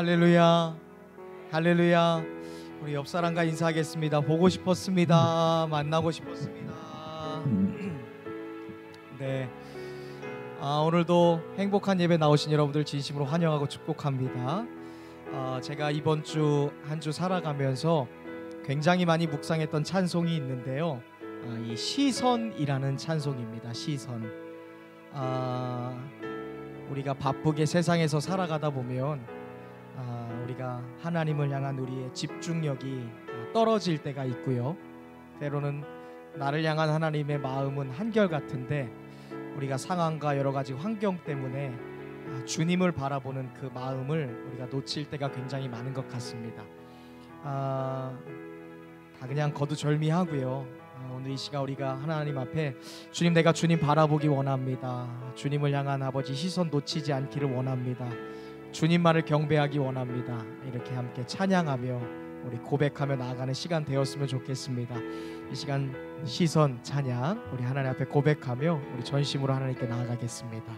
할렐루야, 할렐루야. 우리 옆 사람과 인사하겠습니다. 보고 싶었습니다. 만나고 싶었습니다. 네. 오늘도 행복한 예배 나오신 여러분들 진심으로 환영하고 축복합니다. 제가 이번 주 한 주 살아가면서 굉장히 많이 묵상했던 찬송이 있는데요. 이 시선이라는 찬송입니다. 시선. 우리가 바쁘게 세상에서 살아가다 보면 우리가 하나님을 향한 우리의 집중력이 떨어질 때가 있고요. 때로는 나를 향한 하나님의 마음은 한결같은데 우리가 상황과 여러 가지 환경 때문에 주님을 바라보는 그 마음을 우리가 놓칠 때가 굉장히 많은 것 같습니다. 다 그냥 거두절미하고요. 오늘 이 시간 우리가 하나님 앞에 주님, 내가 주님 바라보기 원합니다. 주님을 향한 아버지 시선 놓치지 않기를 원합니다. 주님만을 경배하기 원합니다. 이렇게 함께 찬양하며 우리 고백하며 나아가는 시간 되었으면 좋겠습니다. 이 시간 시선 찬양 우리 하나님 앞에 고백하며 우리 전심으로 하나님께 나아가겠습니다.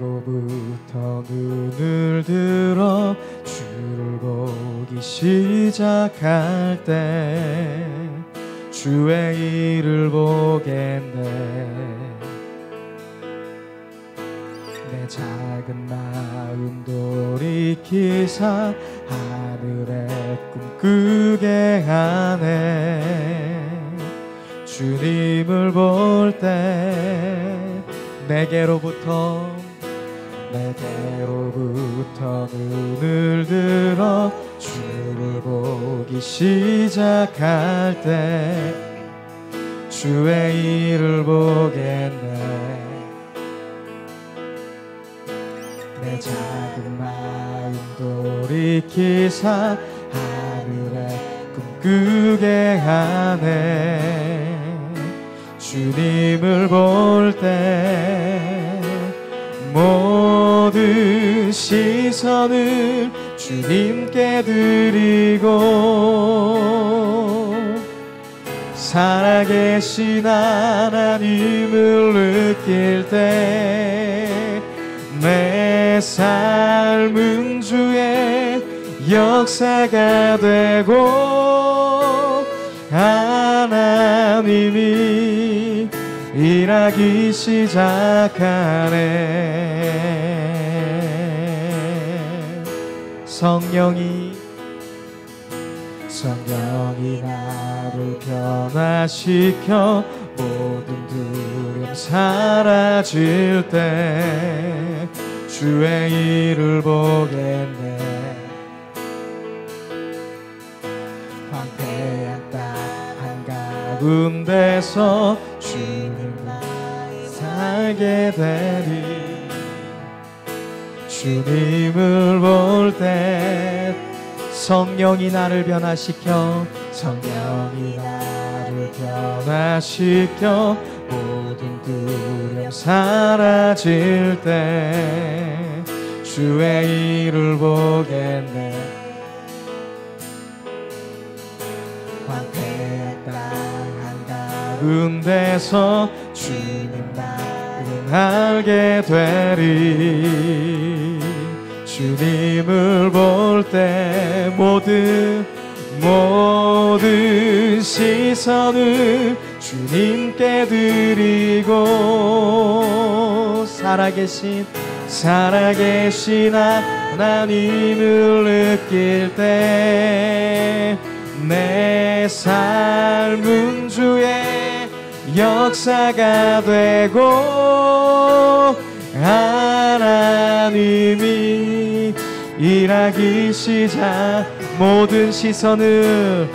내게로부터 눈을 들어 주를 보기 시작할 때 주의 일을 보겠네. 내 작은 마음 돌이키사 하늘에 꿈꾸게 하네. 주님을 볼 때 내게로부터 눈을 들어 주를 보기 시작할 때 주의 일을 보겠네. 내 작은 마음 돌이키사 하늘에 꿈꾸게 하네. 주님을 볼 때 모든 시선을 주님께 드리고 살아계신 하나님을 느낄 때 내 삶은 주의 역사가 되고 하나님이 일하기 시작하네. 성령이 나를 변화시켜 모든 두려움 사라질 때 주의 일을 보겠네. 황폐한 땅 한가운데서 주님과 살게 되리. 주님을 볼 때 성령이 나를 변화시켜 모든 두려움 사라질 때 주의 일을 보겠네. 황폐한 땅 한가운데서 주님만을 알게 되리. 주님을 볼 때 모든 시선을 주님께 드리고 살아계신 하나님을 느낄 때 내 삶은 주의 역사가 되고 하나님이 일하기 시작. 모든 시선을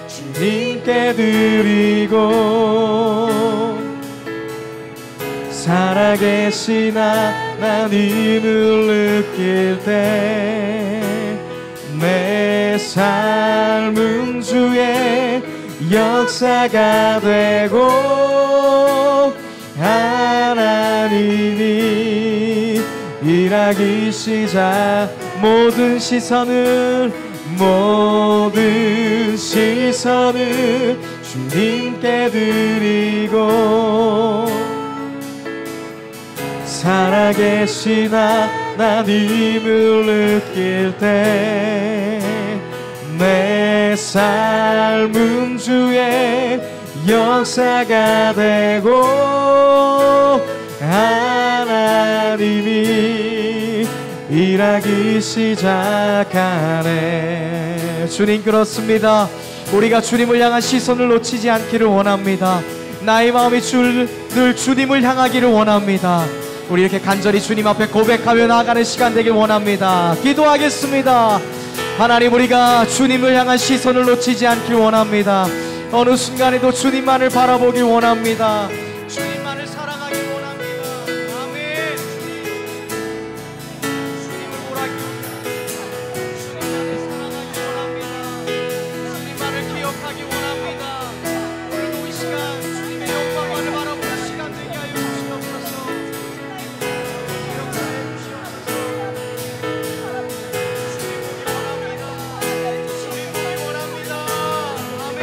주님께 드리고 살아계신 하나님을 느낄 때 내 삶은 주의 역사가 되고 하나님이 일하기 시작. 모든 시선을 주님께 드리고 살아계신 하나님을 느낄 때 내 삶은 주의 역사가 되고 하나님이 일하기 시작하네. 주님, 그렇습니다. 우리가 주님을 향한 시선을 놓치지 않기를 원합니다. 나의 마음이 늘 주님을 향하기를 원합니다. 우리 이렇게 간절히 주님 앞에 고백하며 나아가는 시간 되길 원합니다. 기도하겠습니다. 하나님, 우리가 주님을 향한 시선을 놓치지 않길 원합니다. 어느 순간에도 주님만을 바라보길 원합니다. 주님만을 사랑하길 원합니다. 아멘. 주님을 보라기 주님만을 사랑하길 원합니다. 주님만을 기억하길 원합니다. 오늘도 이 시간 주님의 영광만을 바라보는 시간 되게 하여 주시옵소서. 기억하여 주시옵소서. 주님 보기 원합니다. 아멘.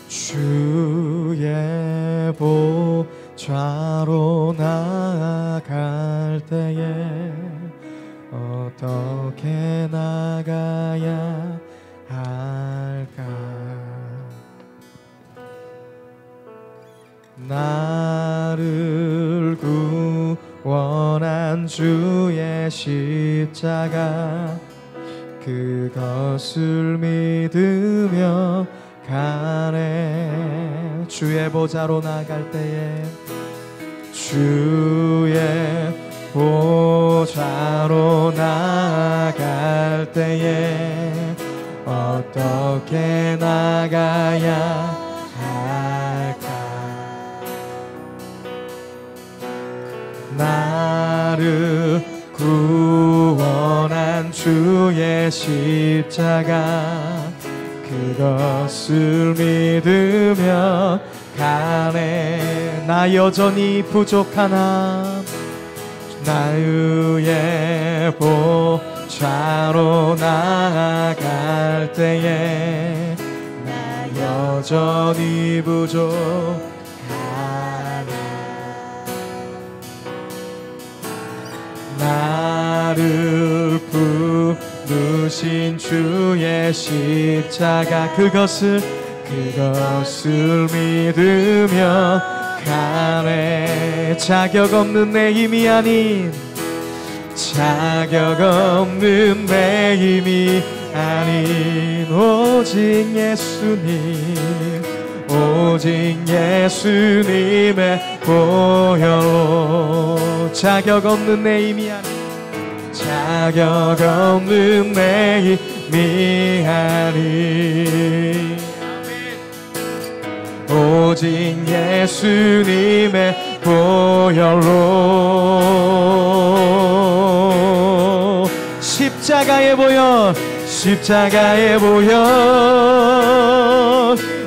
주의 보좌로 나아갈 때에 어떻게 나가야 할까? 나를 구원한 주의 십자가 그것을 믿으며 가네. 주의 보좌로 나갈 때에 주의 보좌로 나갈 때에 어떻게 나가야 할까? 나를 구원한 주의 십자가 그것을 믿으며 가네. 나 여전히 부족하나 나 의의 보좌로 나아갈 때에 나 여전히 부족하네. 나를 부르신 주의 십자가 그것을 믿으며 가네. 자격 없는 내 힘이 아닌 자격 없는 내 힘이 아닌 오직 예수님 오직 예수님의 보혈로 자격 없는 내 힘이 아닌 자격 없는 내 힘이 아닌 오직 예수님의 보혈로 십자가의 보혈 십자가의 보혈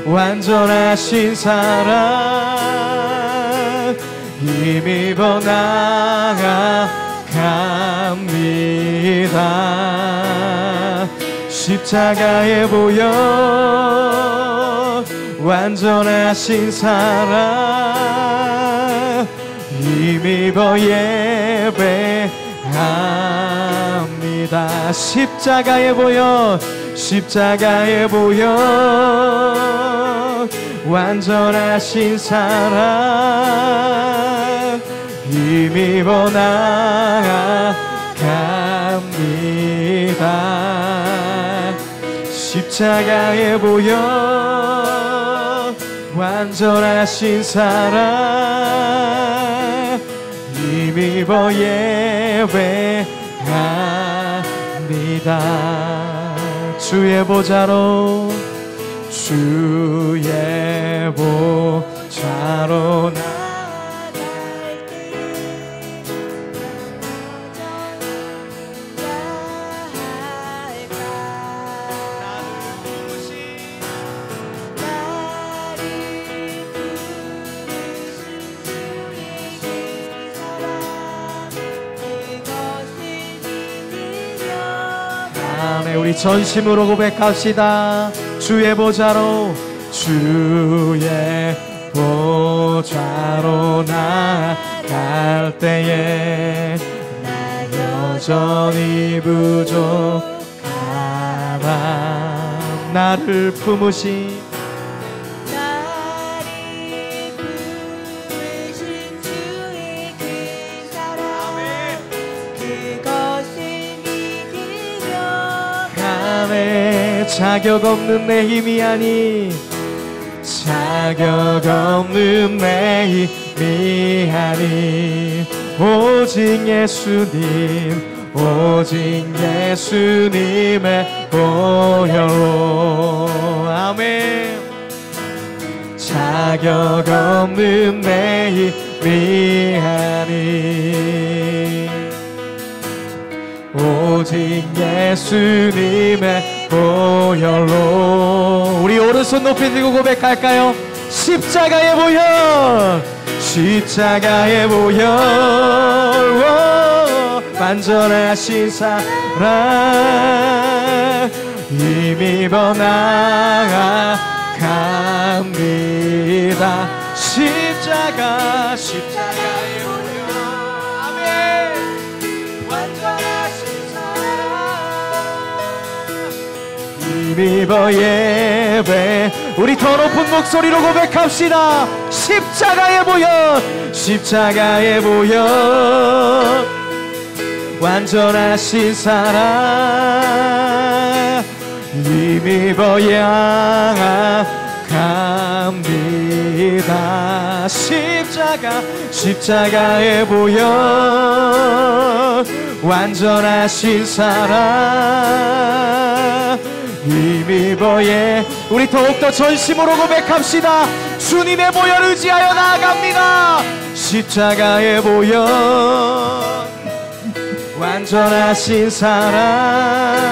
완전하신 사랑 힘입어 나아갑니다. 십자가의 보혈 완전하신 사랑 힘입어 예배합니다. 십자가의 보혈 십자가의 보혈 완전하신 사랑 힘입어 나아갑니다. 십자가의 보혈 완전하신 사랑 힘입어 예배합니다. 주의 보좌로 나아갈 때 아멘. 우리 전심으로 고백합시다. 주의 보좌로 주의 보좌로 나갈 때에 나 여전히 부족하나 나를 품으신 주의 그 사랑 그것을 믿으며 아멘. 자격 없는 내 힘이 아니 자격 없는 내 힘이 아니 오직 예수님 오직 예수님의 보혈로 아멘. 자격 없는 내 힘이 아니 오직 예수님의 보혈로 우리 오른손 높이 들고 고백할까요? 십자가의 보혈 십자가의 보혈 완전하신 사랑 힘입어 나아갑니다. 십자가의 보혈 아멘. 완전하신 사랑 힘입어 예배 우리 더 높은 목소리로 고백합시다. 십자가의 보혈 십자가의 보혈 완전하신 사랑 힘입어 양합니다. 십자가의 보혈 완전하신 사랑 힘입어 예 우리 더욱더 전심으로 고백합시다. 주님의 보혈 의지하여 나아갑니다. 십자가의 보혈 완전하신 사랑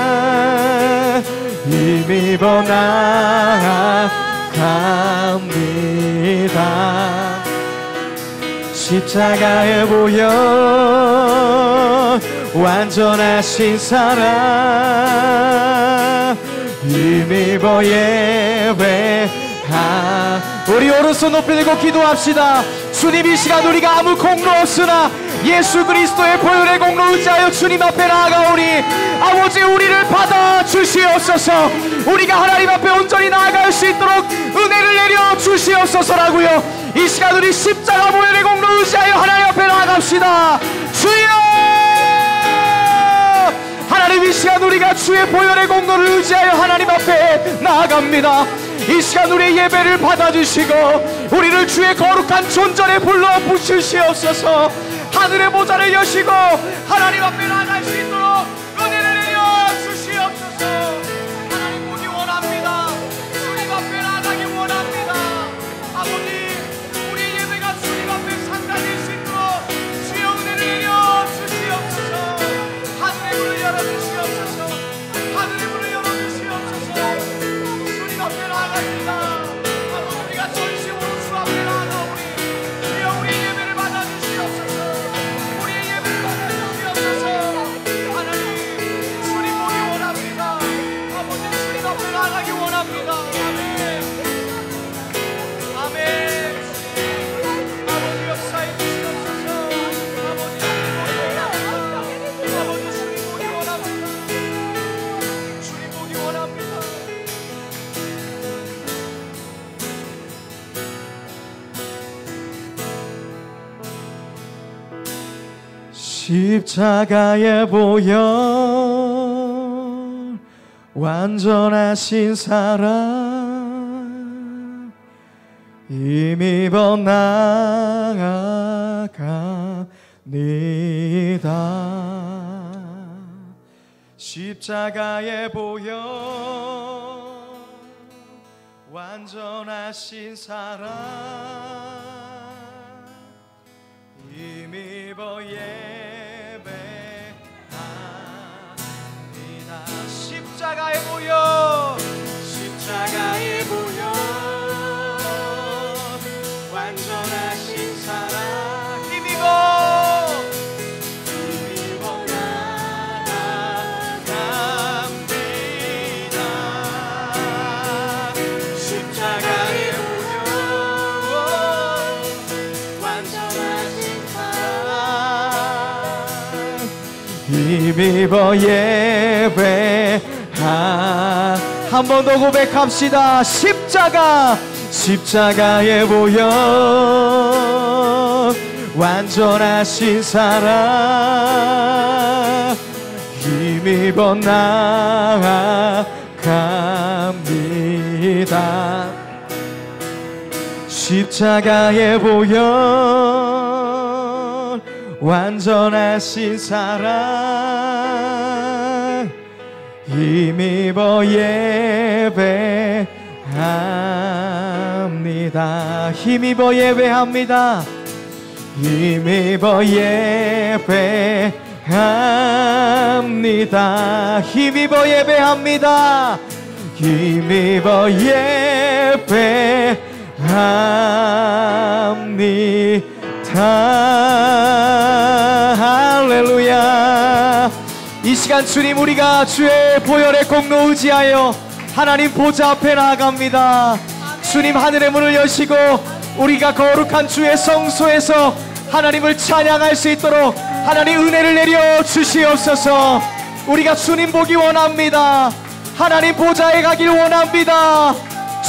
힘입어 나아갑니다. 십자가의 보혈 완전하신 사랑 힘입어 예배하 우리 오른손 높이 들고 기도합시다. 주님 이 시간 우리가 아무 공로 없으나 예수 그리스도의 보혈의 공로 의지하여 주님 앞에 나아가오니 아버지 우리를 받아 주시옵소서. 우리가 하나님 앞에 온전히 나아갈 수 있도록 은혜를 내려 주시옵소서라고요. 이 시간 우리 십자가 보혈의 공로 의지하여 하나님 앞에 나아갑시다. 주여 하나님 이 시간 우리가 주의 보혈의 공로를 의지하여 하나님 앞에 나아갑니다. 이 시간 우리의 예배를 받아주시고 우리를 주의 거룩한 존전에 불러 부으시옵소서. 하늘의 보좌를 여시고 하나님 앞에 나아갈 수 있도록 은혜를 내려 주시옵소서. 하나님 보기 원합니다. 주님 앞에 나아가기 원합니다. 아버지 우리의 예배가 주님 앞에 상달될 수 있도록 주의 은혜를 내려 주시옵소서. 하늘의 문을 열어주시옵소서. 하늘의 문을 열어주시옵소서. 주님 앞에 나아갑니다. 아버지 우리가 전심으로 주 앞에 나아가오니 주여 우리의 예배를 받아주시옵소서. 우리의 예배를 받아주시옵소서. 하나님 주님 보기 원합니다. 아버지 주님 앞에 나아가기 원합니다. 아멘 아멘. 아버지 역사해 주시옵소서. 아버지 주님 보기 원합니다. 주님 보기 원합니다. 십자가의 보혈 완전하신 사랑 힘입어 나아갑니다. 십자가의 보혈 완전하신 사랑 힘입어 예배합니다. 십자가의 보혈 십자가의 보혈 완전하신 사랑 힘입어 나아갑니다. 힘입어 예배하. 한 번 더 고백합시다. 십자가에 보여 완전하신 사랑 힘입어 나아갑니다. 십자가에 보여 완전하신 사랑 힘입어 예배합니다. 힘입어 예배합니다. 힘입어 예배합니다. 힘입어 예배합니다. 힘입어 예배합니다. 할렐루야. 이 시간 주님, 우리가 주의 보혈의 공로 의지하여 하나님 보좌 앞에 나아갑니다. 주님, 하늘의 문을 여시고 우리가 거룩한 주의 성소에서 하나님을 찬양할 수 있도록 하나님 은혜를 내려 주시옵소서. 우리가 주님 보기 원합니다. 하나님 보좌에 가길 원합니다.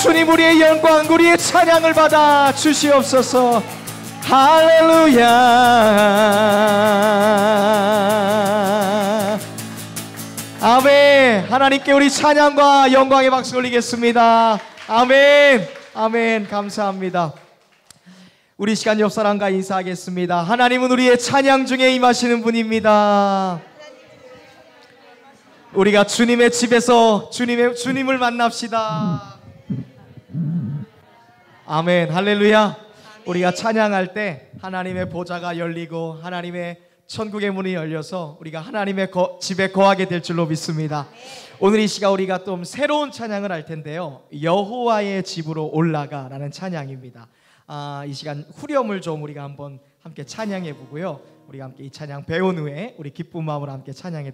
주님, 우리의 영광, 우리의 찬양을 받아 주시옵소서. 할렐루야. 아멘. 하나님께 우리 찬양과 영광의 박수 올리겠습니다. 아멘. 아멘. 감사합니다. 우리 시간 옆 사람과 인사하겠습니다. 하나님은 우리의 찬양 중에 임하시는 분입니다. 우리가 주님의 집에서 주님을 만납시다. 아멘. 할렐루야. 우리가 찬양할 때 하나님의 보좌가 열리고 하나님의 천국의 문이 열려서 우리가 하나님의 집에 거하게 될 줄로 믿습니다. 오늘 이 시간 우리가 또 새로운 찬양을 할 텐데요, 여호와의 집으로 올라가라는 찬양입니다. 이 시간 후렴을 좀 우리가 한번 함께 찬양해 보고요, 우리가 함께 이 찬양 배운 후에 우리 기쁜 마음으로 함께 찬양해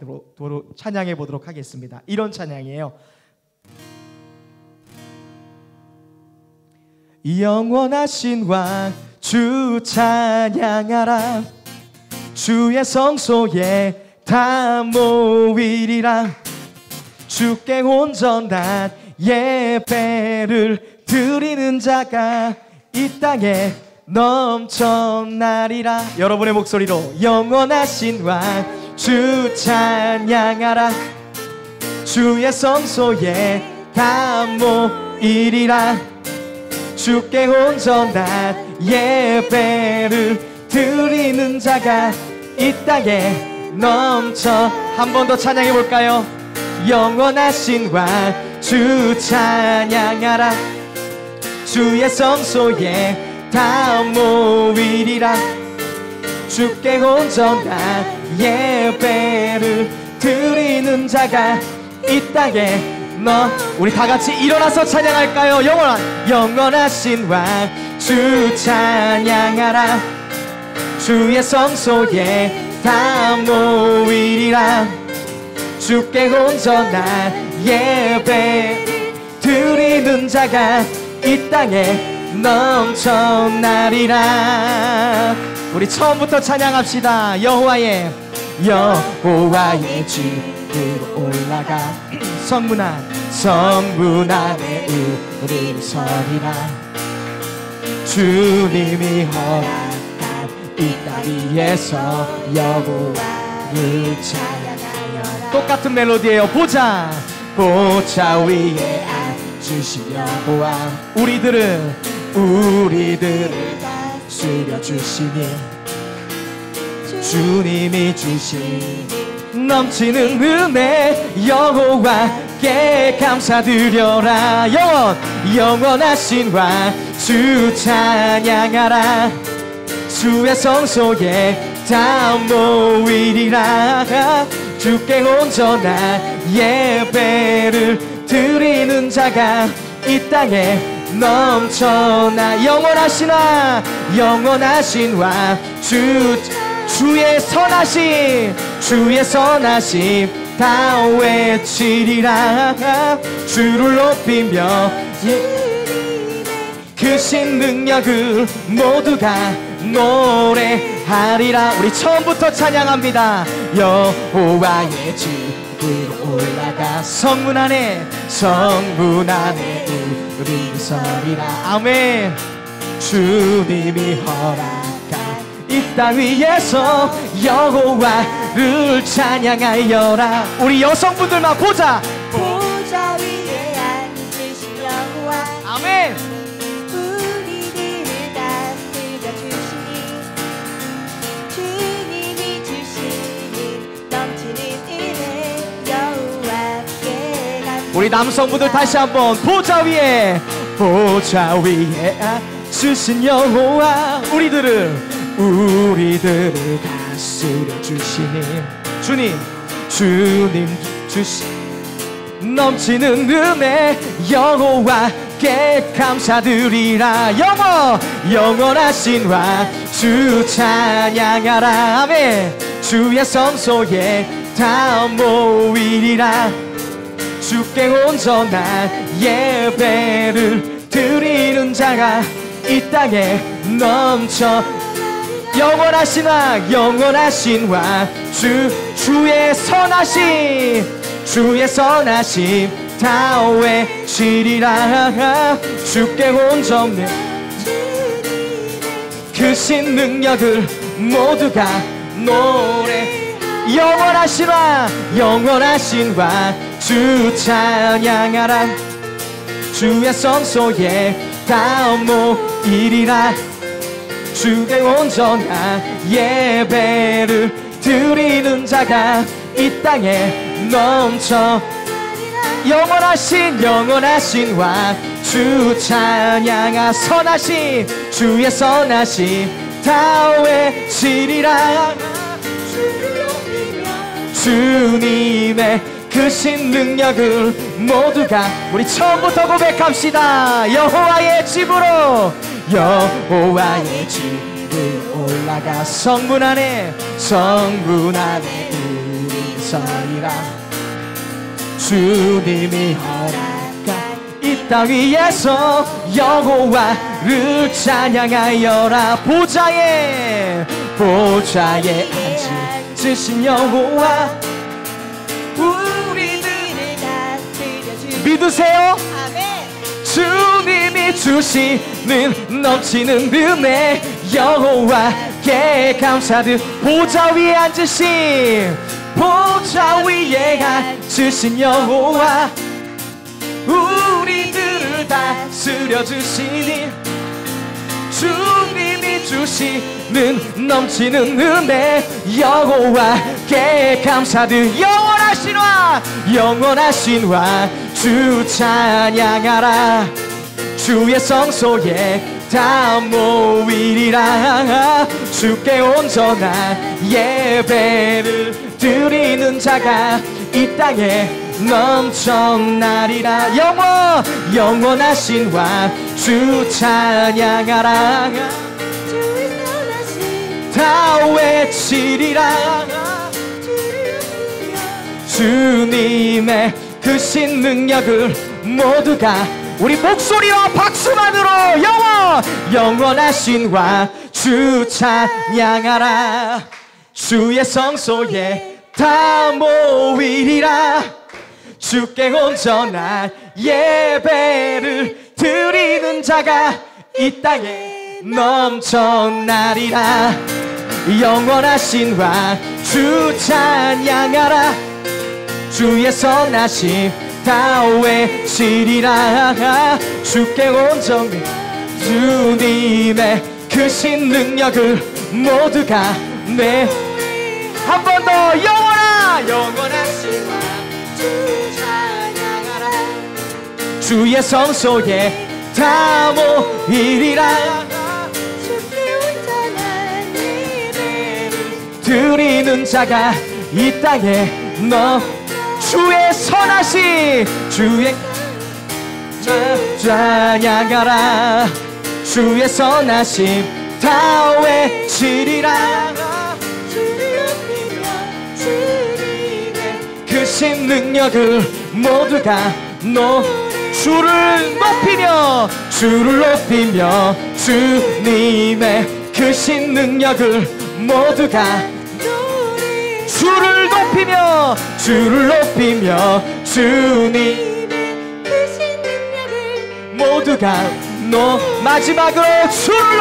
보도록 하겠습니다. 이런 찬양이에요. 영원하신 왕 주 찬양하라. 주의 성소에 다 모이리라. 주께 온전한 예배를 드리는 자가 이 땅에 넘쳐나리라. 여러분의 목소리로 영원하신 왕 주 찬양하라. 주의 성소에 다 모이리라. 주께 온전한 예배를 드리는 자가 이 땅에 넘쳐. 한 번 더 찬양해 볼까요? 영원하신 왕 주 찬양하라. 주의 성소에 다 모이리라. 주께 온전한 예배를 드리는 자가 이 땅에 우리 다 같이 일어나서 찬양할까요? 영원하신 왕 주 찬양하라. 주의 성소에 다 모이리라. 주께 온전한 예배 드리는 자가 이 땅에 넘쳐나리라. 우리 처음부터 찬양합시다. 여호와의 집으로 올라가 성문 안에 우리를 서리라. 주님이 허락한 이 땅 위에서 여호와를 찬양하여라. 똑같은 멜로디예요. 보좌 위에 앉으신 여호와 우리들을 다스려 주시니 주님이 주신 넘치는 은혜 여호와께 감사드려라. 영원하신 왕 주 찬양하라. 주의 성소에 다 모이리라. 주께 온전한 예배를 드리는 자가 이 땅에 넘쳐나. 영원하신 왕 주의 선하심 다 외치리라. 주를 높이며 크신 능력을 모두가 노래하리라. 우리 처음부터 찬양합니다. 여호와의 집으로 올라가 성문 안에 우리 서리라. 아멘. 주님이 허락한 이 땅 위에서 여호와를 찬양하여라. 우리 여성분들만 보자. 보좌 위에 앉으신 여호와 아멘. 우리들을 다스려 주시니 주님이 주시는 넘치는 은혜 여호와께 감사. 우리 남성분들 다시 한번 보좌 위에 앉으신 여호와 우리들을 다스려 주시니 주님 주신 넘치는 은혜 여호와께 감사드리라. 영원하신 왕 주 찬양하라. 아멘. 주의 성소에 다 모이리라. 주께 온전한 예배를 드리는 자가 이 땅에 넘쳐. 영원하신 왕 주의 선하심 다 외치리라. 주께 온전해 크신 능력을 모두가 노래. 영원하신 왕 주 찬양하라. 주의 성소에 다 모이리라. 주께 온전한 예배를 드리는 자가 이 땅에 넘쳐. 영원하신 왕 주 찬양하. 주의 선하심 다 외치리라. 주님의 크신 능력을 모두가 우리 처음부터 고백합시다. 여호와의 집으로 올라가 성문 안에 우리 서리라. 주님이 허락한 이 땅 위에서 여호와를 찬양하여라. 보좌에 앉으신 여호와 우리들을 다스려 주시니. 믿으세요? 아멘. 주님이 주시는 넘치는 은혜 여호와께 감사드. 보좌 위에 앉으신 여호와 우리들을 다스려 주시니 주님이 주시는 넘치는 은혜 여호와께 감사드. 영원하신 왕 주 찬양하라. 주의 성소에 다 모이리라. 주께 온전한 예배를 드리는 자가 이 땅에 넘쳐나리라. 영원하신 왕 주 찬양하라. 다 외치리라. 주님의 크신 능력을 모두가 우리 목소리와 박수만으로 영원하신 왕 주 찬양하라. 주의 성소에 다 모이리라. 주께 온전한 예배를 드리는 자가 이 땅에 넘쳐나리라. 영원하신 왕 주 찬양하라. 주의 선하심 다 외치리라. 주께 온전히 주님의 크신 능력을 모두가 한 번 더 영원하신 왕 주 찬양하라. 주의 성소에 다 모이리라. 주께 온전한 예배를 드리는 자가 이 땅에 주의 선하심 주의 찬양하라. 주의 선하심 다 외치리라. 크신 능력을 모두가 주를 높이며 주님의 크신 능력을 모두가 주를 높이며 주님 크신 능력을 모두가 마지막으로 주를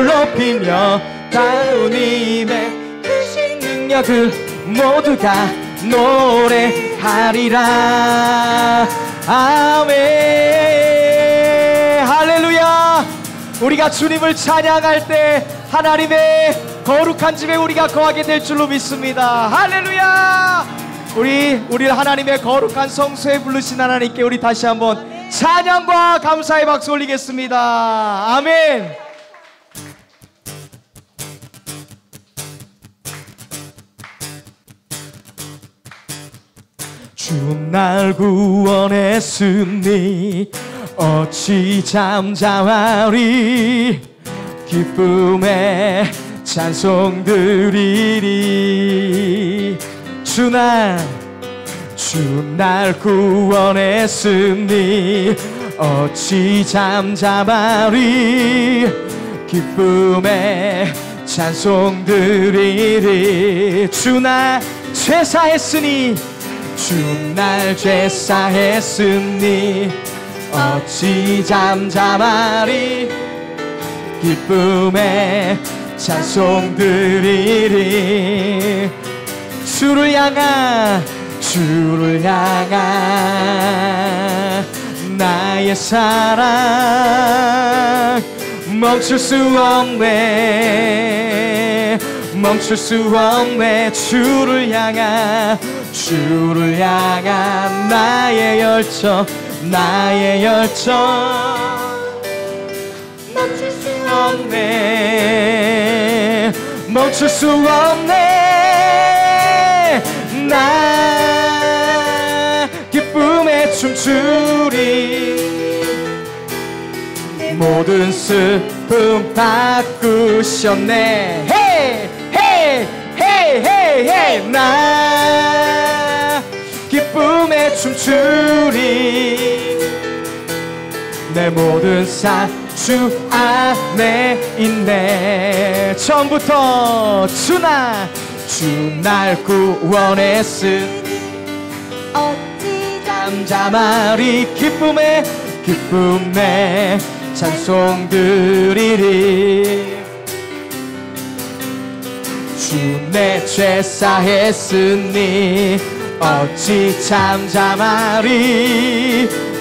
높이며 주님의 크신 능력을 모두가 노래하리라. 아멘. 할렐루야. 우리가 주님을 찬양할 때 하나님의 거룩한 집에 우리가 거하게 될 줄로 믿습니다. 할렐루야. 우리를 하나님의 거룩한 성소에 부르신 하나님께 우리 다시 한번 찬양과 감사의 박수 올리겠습니다. 아멘. 주 날 구원했으니 어찌 잠잠하리. 기쁨의 찬송 드리리. 주 날 구원했으니 어찌 잠잠하리. 기쁨의 찬송 드리리. 주 날 죄사했으니 어찌 잠잠하리. 기쁨의 찬송 드리리. 주를 향한 나의 사랑 멈출 수 없네. 주를 향한 나의 열정 멈출 수 없네. 나 기쁨에 춤추리. 모든 슬픔 바꾸셨네. 나 기쁨에 춤추리. 내 모든 삶 주 안에 있네. 처음부터 주 날 구원했으니 어찌 잠잠하리. 기쁨의 찬송 드리리. 주 내 죄 사했으니 어찌 잠잠하리.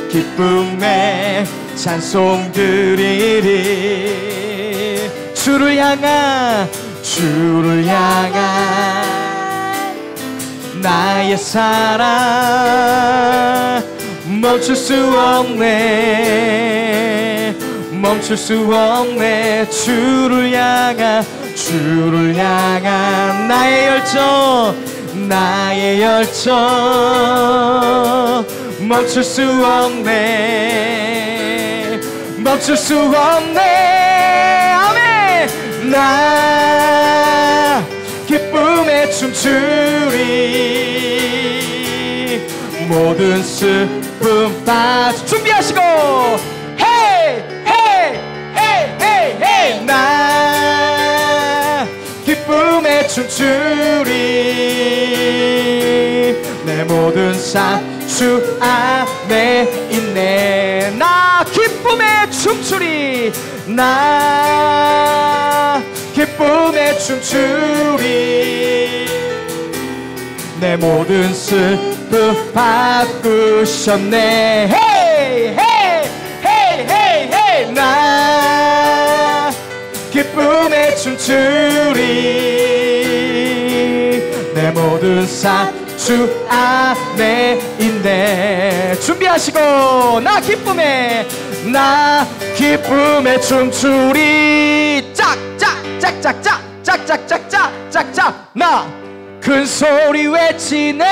기쁨의 찬송 드리리. 주를 향한 나의 사랑 멈출 수 없네. 주를 향한 나의 열정 멈출 수 없네. 아멘. 나 기쁨에 춤추리. 모든 슬픔 다 준비하시고 나 기쁨에 춤추리. 내 모든 삶 주 안에 있네. 나 기쁨에 춤추리. 내 모든 슬픔 바꾸셨네. 나 기쁨에 춤추리. 내 모든 삶 주 안에 있네. 준비하시고 나 기쁨에 춤추리. 짝짝짝짝짝짝짝짝짝짝 나 큰 소리 외치네.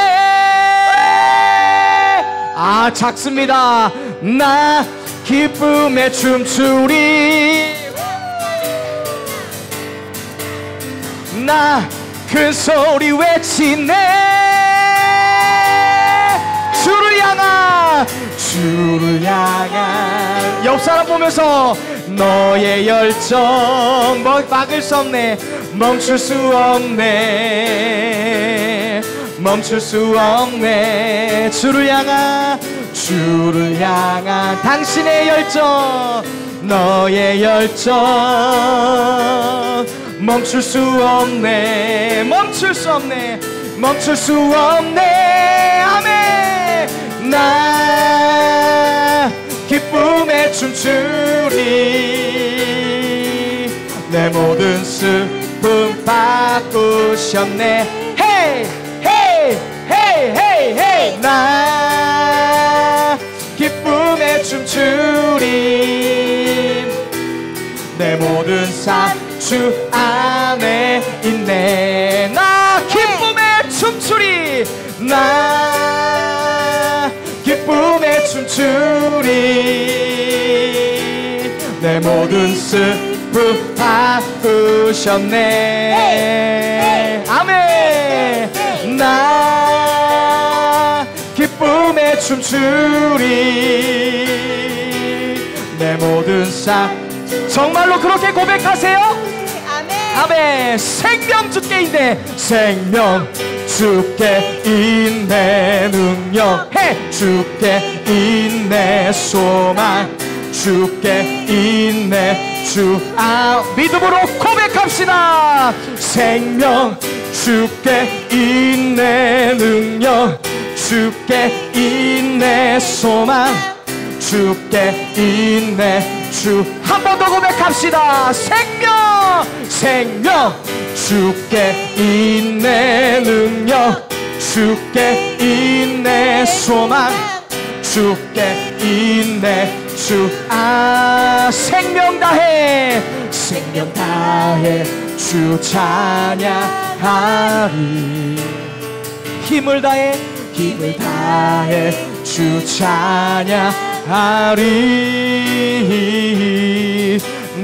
아 작습니다. 나 기쁨에 춤추리. 나 큰 소리 외치네. 주를 향한 옆 사람 보면서 너의 열정 막을 수 없네 멈출 수 없네 멈출 수 없네 주를 향한 당신의 열정 너의 열정 멈출 수 없네 멈출 수 없네 멈출 수 없네 아멘 나 기쁨에 춤추리 내 모든 슬픔 바꾸셨네 헤이 헤이 헤이 헤이 헤이 나 기쁨에 춤추리 내 모든 삶 주 안에 있네 나 기쁨에 춤추리 나 기쁨에 춤추리 내 모든 슬픔 바꾸셨네 아멘 나 기쁨에 춤추리 내 모든 삶 정말로 그렇게 고백하세요 아멘 생명 주께 있네 생명 주께 있네 능력 주께 있네 소망 주께 있네 주 믿음으로 고백합시다 생명 주께 있네 능력 주께 있네 소망 주께 있네 주 한 번 더 고백합시다 생명 주께 있네 능력 주께 있네 소망 주께 있네 주 생명 다해 주 찬양하리 힘을 다해 주 찬양하리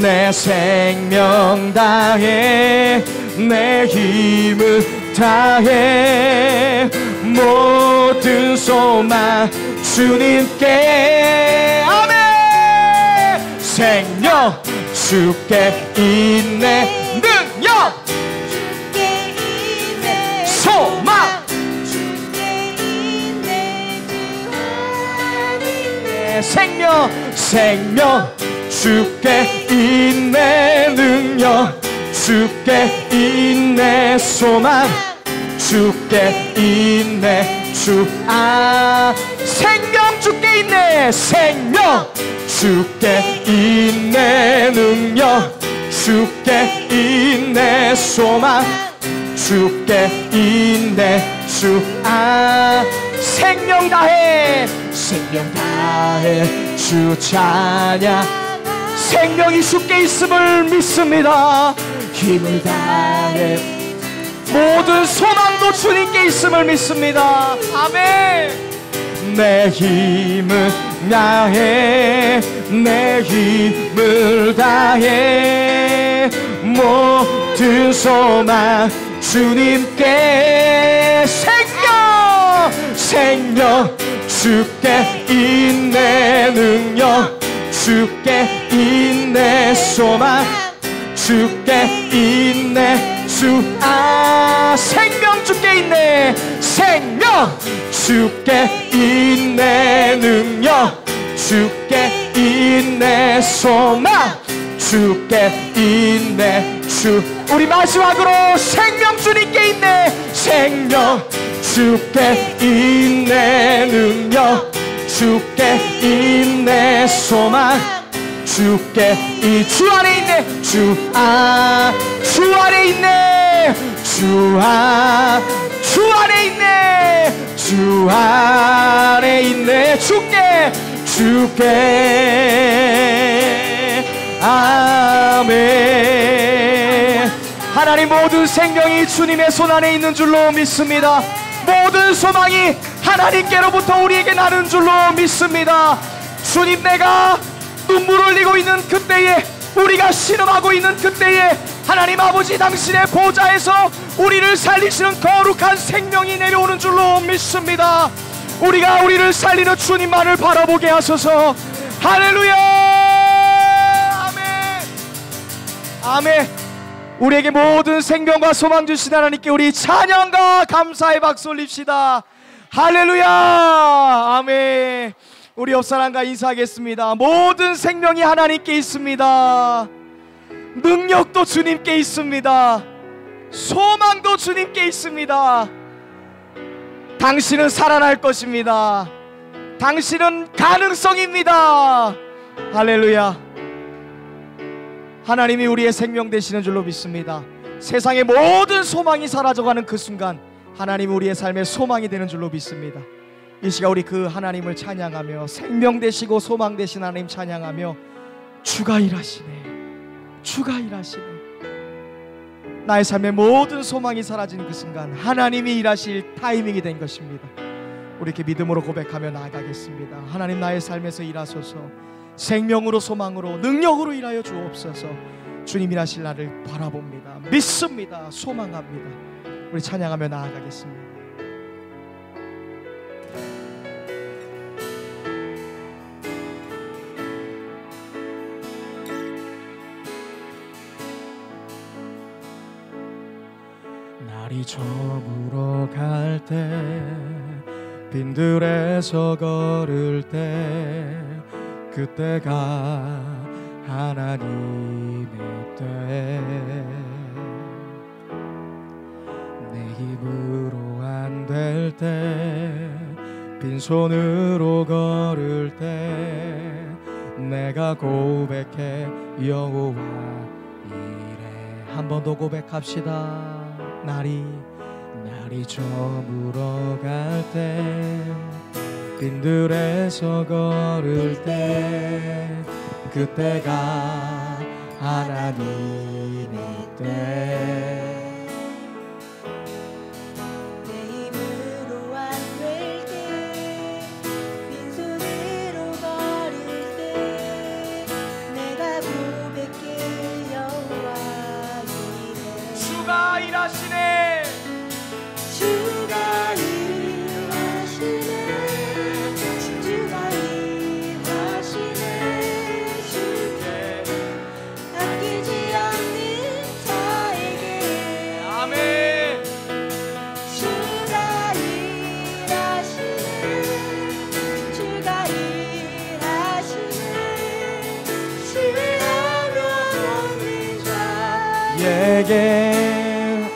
내 생명 다해 내 힘을 다해 모든 소망 주님께 아멘 생명 주께 있네 능력 주께 있네 소망 주께 있네 주 생명 주께 있네 능력 주께 있네 소망 주께 있네 주 생명 주께 있네 생명 주께 있네 능력 주께 있네 소망 주께 있네 주 생명 다해 주 찬양 생명이 주께 있음을 믿습니다 힘을 다해 모든 소망도 주님께 있음을 믿습니다 아멘 내 힘을 다해 내 힘을 다해 모든 소망 주님께 생명 주께 있네 능력 주께 있네 소망 주께 있네 주 생명 주께 있네 생명 주께 있네 능력 주께 있네 소망 주께 있네 주 우리 마지막으로 생명 주님께 있네 생명 주께 있네 능력 주께 있네 소망 주께 주 안에 있네 주 안에 있네 주 안에 있네 주 안에 있네 주께 아멘 하나님 모든 생명이 주님의 손안에 있는 줄로 믿습니다 모든 소망이 하나님께로부터 우리에게 나는 줄로 믿습니다 주님 내가 눈물 흘리고 있는 그때에 우리가 신음하고 있는 그때에 하나님 아버지 당신의 보좌에서 우리를 살리시는 거룩한 생명이 내려오는 줄로 믿습니다 우리가 우리를 살리는 주님만을 바라보게 하소서 할렐루야 아멘 아멘. 우리에게 모든 생명과 소망 주신 하나님께 우리 찬양과 감사의 박수 올립시다. 할렐루야. 아멘. 우리 옆사람과 인사하겠습니다. 모든 생명이 하나님께 있습니다. 능력도 주님께 있습니다. 소망도 주님께 있습니다. 당신은 살아날 것입니다. 당신은 가능성입니다. 할렐루야. 하나님이 우리의 생명 되시는 줄로 믿습니다. 세상의 모든 소망이 사라져가는 그 순간 하나님이 우리의 삶의 소망이 되는 줄로 믿습니다. 이 시간 우리 그 하나님을 찬양하며 생명 되시고 소망 되신 하나님 찬양하며 주가 일하시네, 주가 일하시네. 나의 삶의 모든 소망이 사라진 그 순간 하나님이 일하실 타이밍이 된 것입니다. 우리 이렇게 믿음으로 고백하며 나아가겠습니다. 하나님, 나의 삶에서 일하소서. 생명으로 소망으로 능력으로 일하여 주옵소서. 주님 일하실 나를 바라봅니다. 믿습니다. 소망합니다. 우리 찬양하며 나아가겠습니다. 날이 저물어 갈 때 빈들에서 걸을 때 그때가 하나님의 때 내 힘으로 안 될 때 빈손으로 걸을 때 내가 고백해 여호와 이래. 한 번 더 고백합시다. 날이 저물어 갈 때 빈들에서 걸을 때 그때가 하나님의 때 내 힘으로 안 될 때 빈손으로 걸을 때 내가 고백해 여호와 이래. 주가 일하시네, 주가 일하시네, 주가 일하시네. 주께 아끼지 않는 자에게 아멘. 주가 일하시네, 주가 일하시네. 신뢰하면 없는 자에게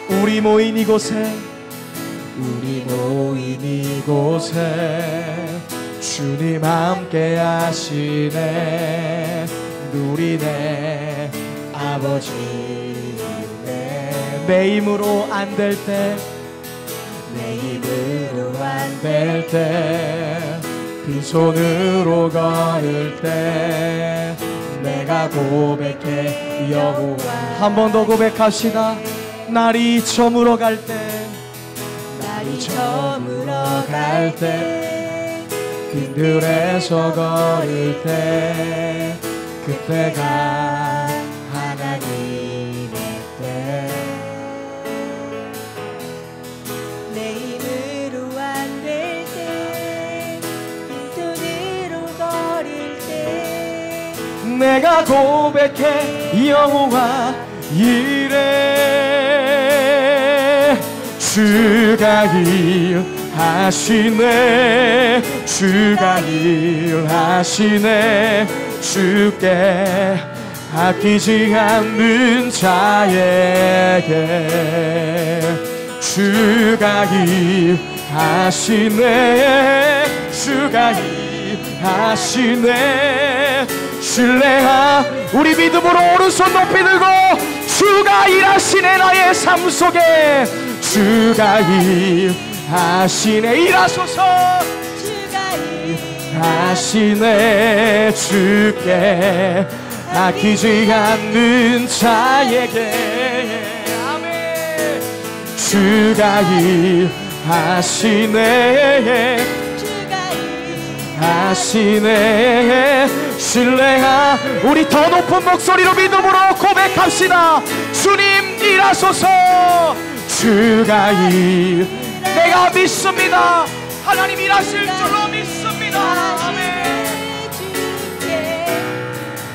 우리 모인 이곳에 주님 함께 하시네. 누리네 아버지네. 내 힘으로 안 될 때 빈손으로 걸을 때 내가 고백해 여호와. 한 번 더 고백합시다. 날이 저물어 갈 때 빈들에서 걸을 때 그때가 하나님의 때. 내 힘으로 안 될 때 빈손으로 걸을 때 내가 고백해 여호와 이래. 주가 일하시네, 주가 일하시네. 주께 아끼지 않는 자에게 주가 일하시네, 주가 일하시네. 신뢰하. 우리 믿음으로 오른손 높이 들고 주가 일하시네. 나의 삶 속에 주가 일하시네. 일하소서. 주가 일하시네. 주께 아끼지 않는 자에게 아멘. 주가 일하시네, 하시네. 신뢰하. 우리 더 높은 목소리로 믿음으로 고백합시다. 주님 일하소서. 주가 일. 내가 믿습니다. 하나님 일하실 줄로 믿습니다. 아멘. 주께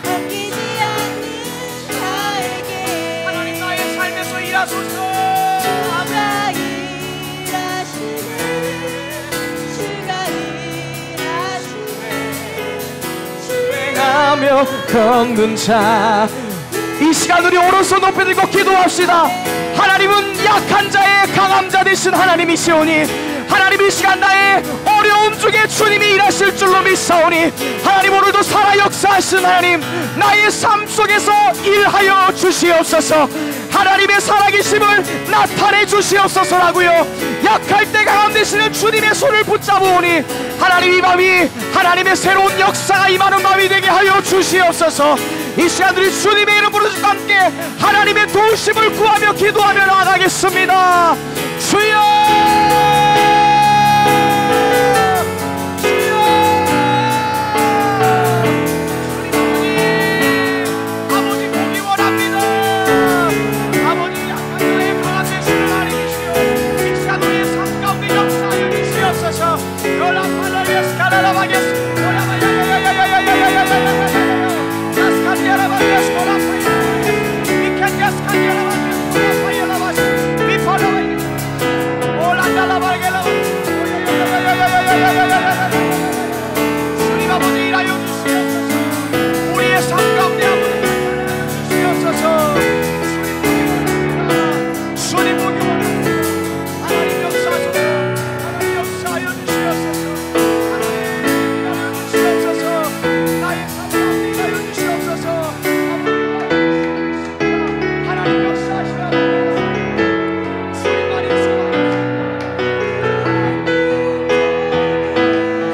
아끼지 않는 자에게 신뢰하며 걷는 자. 이 시간 우리 오른손 높이 들고 기도합시다. 하나님은 약한 자의 강함 자 되신 하나님이시오니 하나님 이 시간 나의 어려움 중에 주님이 일하실 줄로 믿사오니 하나님 오늘도 살아 역사하신 하나님 나의 삶 속에서 일하여 주시옵소서. 하나님의 살아계심을 나타내 주시옵소서라고요. 약할 때 강함 되시는 주님의 손을 붙잡으오니 하나님 이 밤이 하나님의 새로운 역사가 임하는 밤이 되게 하여 주시옵소서. 이 시간 우리 주님의 이름으로 함께 하나님의 도우심을 구하며 기도하며 나아가겠습니다. 주여 주님 아버지 일하여 주시옵소서. 우리의 삶 가운데 아버지 주시옵소서. 주님 보기 원합니다. 하나님 역사하소서. 하나님 역사하여 주시옵소서. 하나님 일하여 주시옵소서. 나의 삶 가운데 일하여 주시옵소서. 하나님 역사하시라. 주님만이 역사하소서.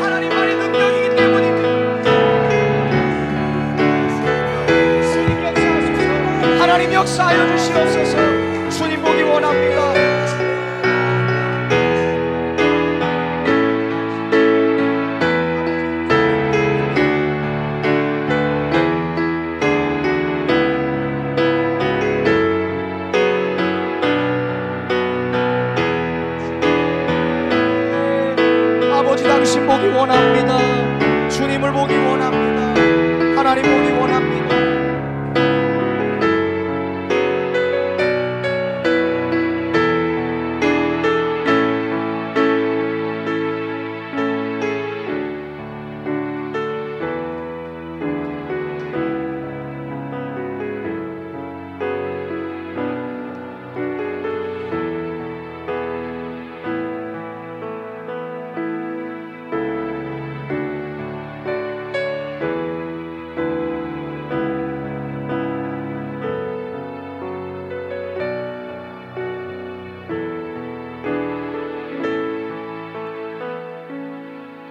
하나님만의 능력이기 때문입니다. 주님 역사하소서. 하나님 역사하여 주시옵소서. 주님 보기 원합니다. 아버지 당신 보기 원합니다. 주님을 보기 원합니다. 하나님 보기 원합니다.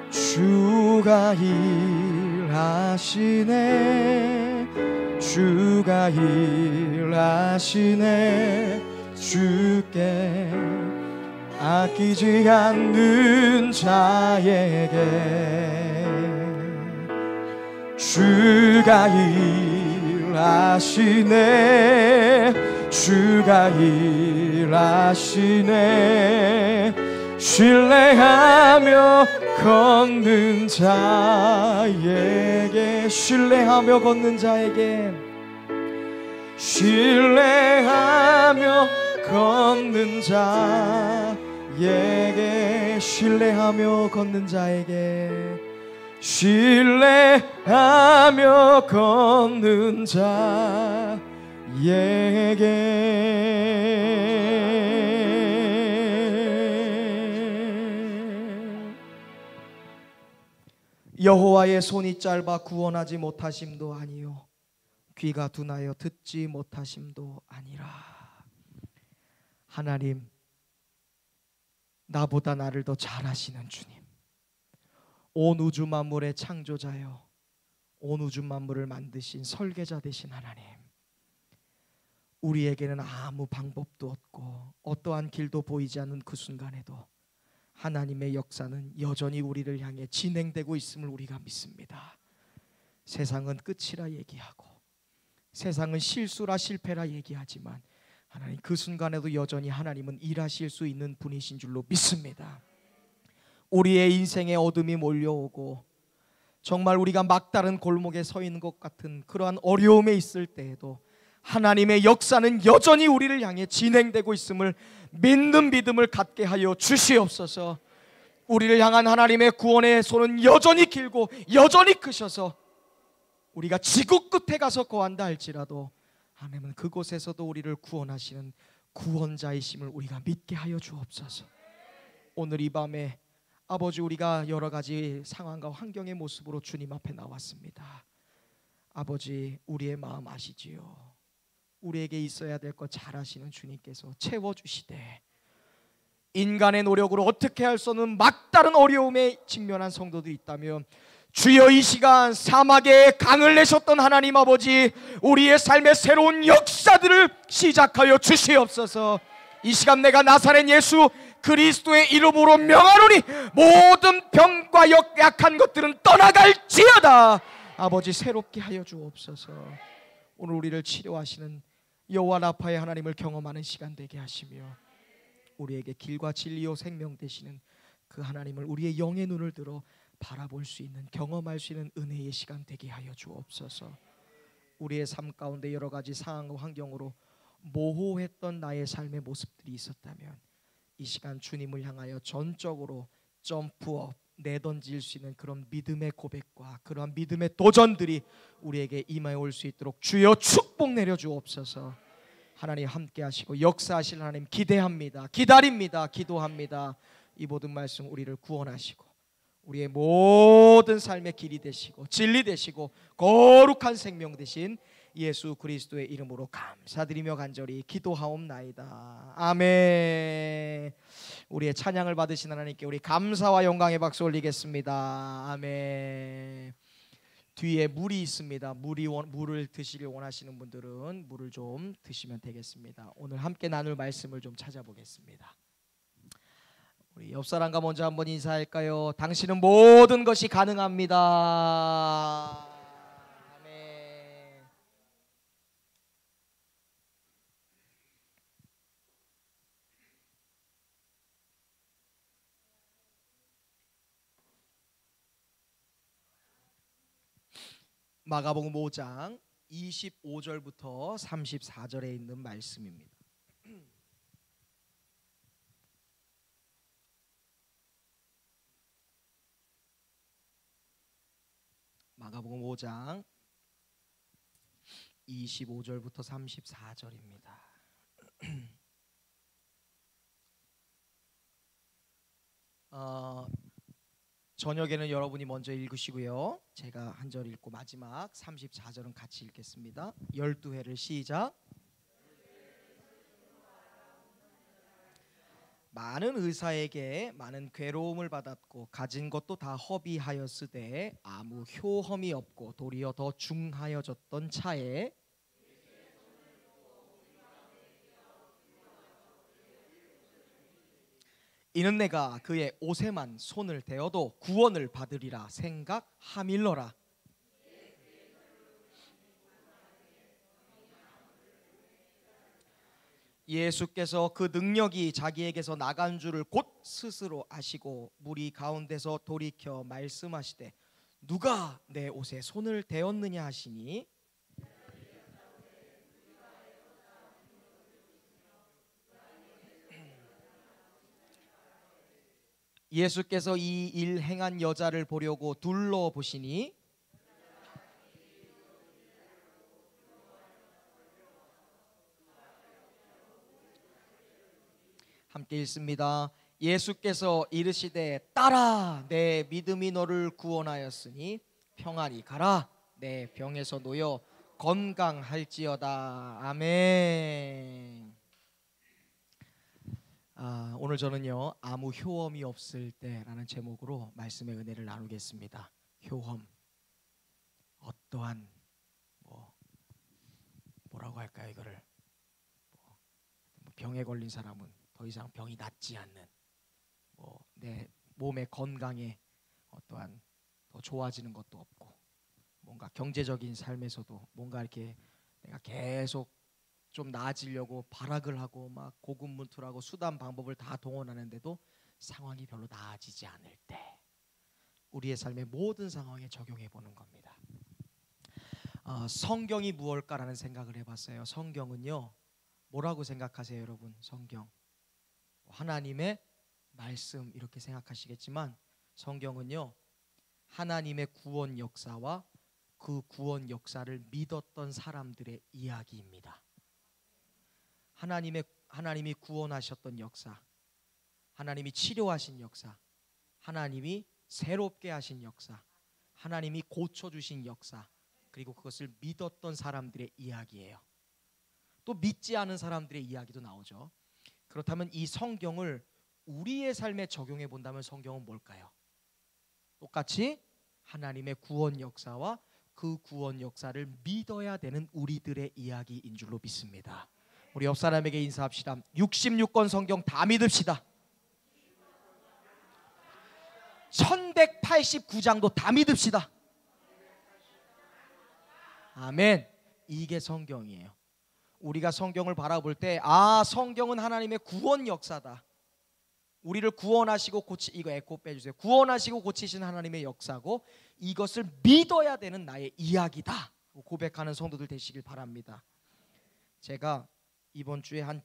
주가 일하시네. 주가 일하시네. 주께 아끼지 않는 자에게 주가 일하시네. 주가 일하시네. 신뢰하며 걷는 자에게 신뢰하며 걷는 자에게 신뢰하며 걷는 자에게 신뢰하며 걷는 자에게 신뢰하며 걷는 자에게 여호와의 손이 짧아 구원하지 못하심도 아니요 귀가 둔하여 듣지 못하심도 아니라. 하나님, 나보다 나를 더 잘 아시는 주님, 온 우주 만물의 창조자여, 온 우주 만물을 만드신 설계자 되신 하나님, 우리에게는 아무 방법도 없고 어떠한 길도 보이지 않는 그 순간에도 하나님의 역사는 여전히 우리를 향해 진행되고 있음을 우리가 믿습니다. 세상은 끝이라 얘기하고 세상은 실수라 실패라 얘기하지만 하나님, 그 순간에도 여전히 하나님은 일하실 수 있는 분이신 줄로 믿습니다. 우리의 인생에 어둠이 몰려오고 정말 우리가 막다른 골목에 서 있는 것 같은 그러한 어려움에 있을 때에도 하나님의 역사는 여전히 우리를 향해 진행되고 있음을 믿는 믿음을 갖게 하여 주시옵소서. 우리를 향한 하나님의 구원의 손은 여전히 길고 여전히 크셔서 우리가 지구 끝에 가서 거한다 할지라도 하나님은 그곳에서도 우리를 구원하시는 구원자이심을 우리가 믿게 하여 주옵소서. 오늘 이 밤에 아버지, 우리가 여러 가지 상황과 환경의 모습으로 주님 앞에 나왔습니다. 아버지, 우리의 마음 아시지요. 우리에게 있어야 될 것 잘 아시는 주님께서 채워주시되, 인간의 노력으로 어떻게 할 수 없는 막다른 어려움에 직면한 성도들이 있다면 주여, 이 시간 사막에 강을 내셨던 하나님 아버지, 우리의 삶의 새로운 역사들을 시작하여 주시옵소서. 이 시간 내가 나사렛 예수 그리스도의 이름으로 명하노니 모든 병과 약한 것들은 떠나갈지어다. 아버지, 새롭게 하여 주옵소서. 오늘 우리를 치료하시는 여호와 라파의 하나님을 경험하는 시간 되게 하시며, 우리에게 길과 진리요 생명 되시는 그 하나님을 우리의 영의 눈을 들어 바라볼 수 있는, 경험할 수 있는 은혜의 시간 되게 하여 주옵소서. 우리의 삶 가운데 여러 가지 상황과 환경으로 모호했던 나의 삶의 모습들이 있었다면 이 시간 주님을 향하여 전적으로 점프업, 내던질 수 있는 그런 믿음의 고백과 그러한 믿음의 도전들이 우리에게 임하여 올 수 있도록 주여 축복 내려 주옵소서. 하나님 함께 하시고 역사하실 하나님 기대합니다. 기다립니다. 기도합니다. 이 모든 말씀 우리를 구원하시고 우리의 모든 삶의 길이 되시고 진리 되시고 거룩한 생명 되신 예수 그리스도의 이름으로 감사드리며 간절히 기도하옵나이다. 아멘. 우리의 찬양을 받으신 하나님께 우리 감사와 영광의 박수 올리겠습니다. 아멘. 뒤에 물이 있습니다. 물을 드시길 원하시는 분들은 물을 좀 드시면 되겠습니다. 오늘 함께 나눌 말씀을 좀 찾아보겠습니다. 우리 옆 사람과 먼저 한번 인사할까요? 당신은 모든 것이 가능합니다. 아멘. 마가복음 5장 25절부터 34절에 있는 말씀입니다. 마가복음 5장 25절부터 34절입니다. 저녁에는 여러분이 먼저 읽으시고요. 제가 한 절 읽고 마지막 34절은 같이 읽겠습니다. 12회를 시작. 많은 의사에게 많은 괴로움을 받았고 가진 것도 다 허비하였으되 아무 효험이 없고 도리어 더 중하여졌던 차에 이는 내가 그의 옷에만 손을 대어도 구원을 받으리라 생각하밀러라. 예수께서 그 능력이 자기에게서 나간 줄을 곧 스스로 아시고 무리 가운데서 돌이켜 말씀하시되 누가 내 옷에 손을 대었느냐 하시니 예수께서 이 일 행한 여자를 보려고 둘러보시니 함께 읽습니다. 예수께서 이르시되 따라 내 믿음이 너를 구원하였으니 평안히 가라 내 병에서 놓여 건강할지어다. 아멘. 오늘 저는요 아무 효험이 없을 때라는 제목으로 말씀의 은혜를 나누겠습니다. 효험, 어떠한 뭐라고 할까요? 이거를 병에 걸린 사람은 더 이상 병이 낫지 않는 내 몸의 건강에 어떠한 더 좋아지는 것도 없고 뭔가 경제적인 삶에서도 뭔가 이렇게 내가 계속 좀 나아지려고 발악을 하고 막 고군분투하고 수단 방법을 다 동원하는데도 상황이 별로 나아지지 않을 때 우리의 삶의 모든 상황에 적용해 보는 겁니다. 성경이 무엇일까라는 생각을 해봤어요. 성경은요 뭐라고 생각하세요 여러분? 성경 하나님의 말씀 이렇게 생각하시겠지만 성경은요 하나님의 구원 역사와 그 구원 역사를 믿었던 사람들의 이야기입니다. 하나님이 구원하셨던 역사, 하나님이 치료하신 역사, 하나님이 새롭게 하신 역사, 하나님이 고쳐주신 역사, 그리고 그것을 믿었던 사람들의 이야기예요. 또 믿지 않은 사람들의 이야기도 나오죠. 그렇다면 이 성경을 우리의 삶에 적용해 본다면 성경은 뭘까요? 똑같이 하나님의 구원 역사와 그 구원 역사를 믿어야 되는 우리들의 이야기인 줄로 믿습니다. 우리 옆 사람에게 인사합시다. 66권 성경 다 믿읍시다. 1189장도 다 믿읍시다. 아멘. 이게 성경이에요. 우리가 성경을 바라볼 때 성경은 하나님의 구원 역사다. 우리를 구원하시고 이거 에코 빼주세요. 구원하시고 고치신 하나님의 역사고 이것을 믿어야 되는 나의 이야기다 고백하는 성도들 되시길 바랍니다. 제가 이번 주에 한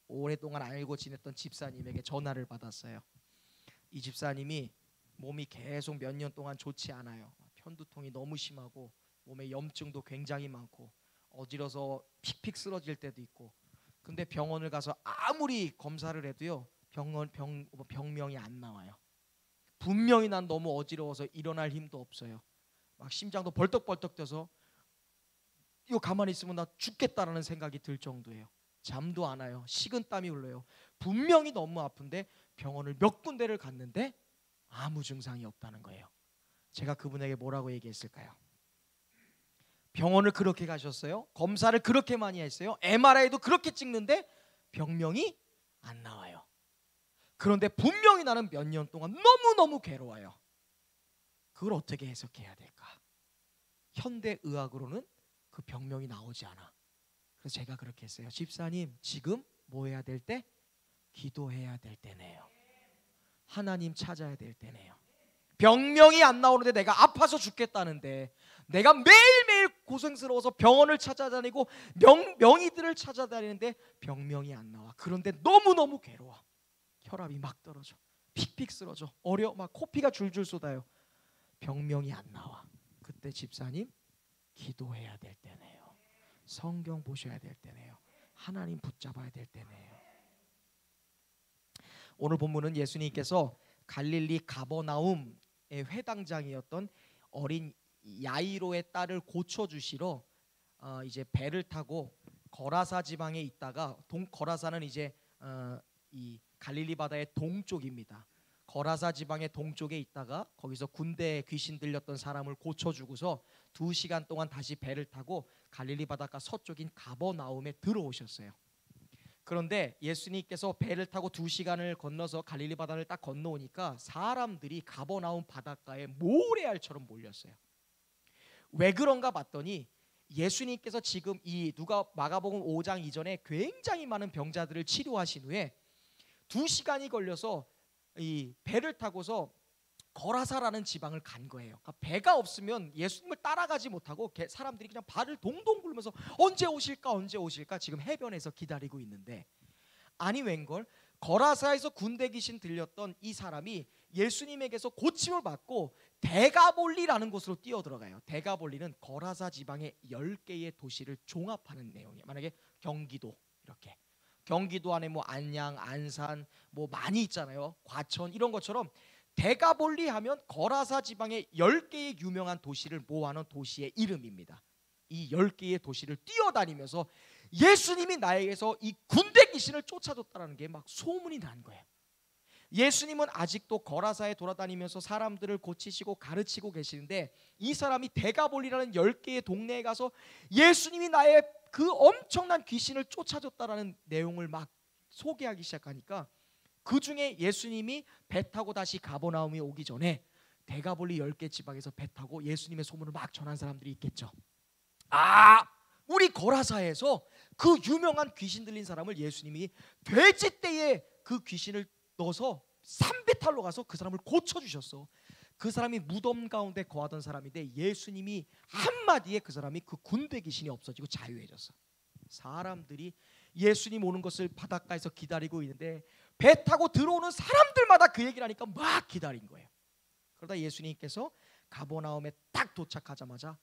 오랫동안 알고 지냈던 집사님에게 전화를 받았어요. 이 집사님이 몸이 계속 몇 년 동안 좋지 않아요. 편두통이 너무 심하고 몸에 염증도 굉장히 많고 어지러서 픽픽 쓰러질 때도 있고, 근데 병원을 가서 아무리 검사를 해도요 병명이 안 나와요. 분명히 난 너무 어지러워서 일어날 힘도 없어요. 막 심장도 벌떡벌떡 뛰어서 이거 가만히 있으면 나 죽겠다라는 생각이 들 정도예요. 잠도 안 와요. 식은땀이 흘러요. 분명히 너무 아픈데 병원을 몇 군데를 갔는데 아무 증상이 없다는 거예요. 제가 그분에게 뭐라고 얘기했을까요? 병원을 그렇게 가셨어요. 검사를 그렇게 많이 했어요. MRI도 그렇게 찍는데 병명이 안 나와요. 그런데 분명히 나는 몇 년 동안 너무너무 괴로워요. 그걸 어떻게 해석해야 될까? 현대의학으로는 그 병명이 나오지 않아. 그래서 제가 그렇게 했어요. 집사님, 지금 뭐 해야 될 때? 기도해야 될 때네요. 하나님 찾아야 될 때네요. 병명이 안 나오는데 내가 아파서 죽겠다는데, 내가 매일매일 고생스러워서 병원을 찾아다니고 명의들을 찾아다니는데 병명이 안 나와. 그런데 너무너무 괴로워. 혈압이 막 떨어져. 픽픽 쓰러져. 막 코피가 줄줄 쏟아요. 병명이 안 나와. 그때 집사님, 기도해야 될 때네요. 성경 보셔야 될 때네요. 하나님 붙잡아야 될 때네요. 오늘 본문은 예수님께서 갈릴리 가버나움의 회당장이었던 어린 야이로의 딸을 고쳐주시러 이제 배를 타고 거라사 지방에 있다가, 거라사는 이제 이 갈릴리 바다의 동쪽입니다. 거라사 지방의 동쪽에 있다가 거기서 군대에 귀신 들렸던 사람을 고쳐주고서 2시간 동안 다시 배를 타고 갈릴리 바닷가 서쪽인 가버나움에 들어오셨어요. 그런데 예수님께서 배를 타고 2시간을 건너서 갈릴리 바다를 딱 건너오니까 사람들이 가버나움 바닷가에 모래알처럼 몰렸어요. 왜 그런가 봤더니 예수님께서 지금 이 마가복음 5장 이전에 굉장히 많은 병자들을 치료하신 후에 2시간이 걸려서 이 배를 타고서 거라사라는 지방을 간 거예요. 그러니까 배가 없으면 예수님을 따라가지 못하고 사람들이 그냥 발을 동동 굴면서 언제 오실까 지금 해변에서 기다리고 있는데, 아니 웬걸 거라사에서 군대 귀신 들렸던 이 사람이 예수님에게서 고침을 받고 데가볼리라는 곳으로 뛰어들어가요. 데가볼리는 거라사 지방의 10개의 도시를 종합하는 내용이에요. 만약에 경기도, 이렇게 경기도 안에 뭐 안양, 안산 뭐 많이 있잖아요. 과천 이런 것처럼 데가볼리 하면 거라사 지방의 10개의 유명한 도시를 모아놓은 도시의 이름입니다. 이 10개의 도시를 뛰어다니면서 예수님이 나에게서 이 군대 귀신을 쫓아줬다는 게 막 소문이 난 거예요. 예수님은 아직도 거라사에 돌아다니면서 사람들을 고치시고 가르치고 계시는데, 이 사람이 데가볼리라는 10개의 동네에 가서 예수님이 나의 그 엄청난 귀신을 쫓아줬다라는 내용을 막 소개하기 시작하니까, 그 중에 예수님이 배 타고 다시 가버나움에 오기 전에 데가볼리 10개 지방에서 배 타고 예수님의 소문을 막 전한 사람들이 있겠죠. 우리 거라사에서 그 유명한 귀신 들린 사람을 예수님이 돼지떼에 그 귀신을 넣어서 산배탈로 가서 그 사람을 고쳐주셨어. 그 사람이 무덤 가운데 거하던 사람인데 예수님이 한마디에 그 사람이 그 군대 귀신이 없어지고 자유해졌어. 사람들이 예수님 오는 것을 바닷가에서 기다리고 있는데 배 타고 들어오는 사람들마다 그 얘기를 하니까 막 기다린 거예요. 그러다 예수님께서 가버나움에 딱 도착하자마자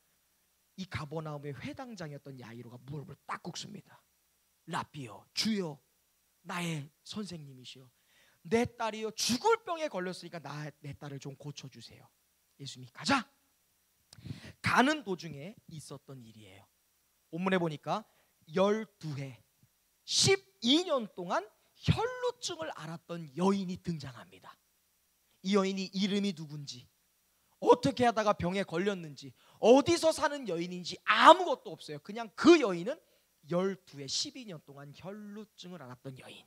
이 가버나움의 회당장이었던 야이로가 무릎을 딱 꿇습니다. 라비여, 주여, 나의 선생님이시여, 내 딸이요 죽을 병에 걸렸으니까 내 딸을 좀 고쳐주세요. 예수님이 가자. 가는 도중에 있었던 일이에요. 본문에 보니까 12해 12년 동안 혈루증을 앓았던 여인이 등장합니다. 이 여인이 이름이 누군지, 어떻게 하다가 병에 걸렸는지, 어디서 사는 여인인지 아무것도 없어요. 그냥 그 여인은 12해 12년 동안 혈루증을 앓았던 여인.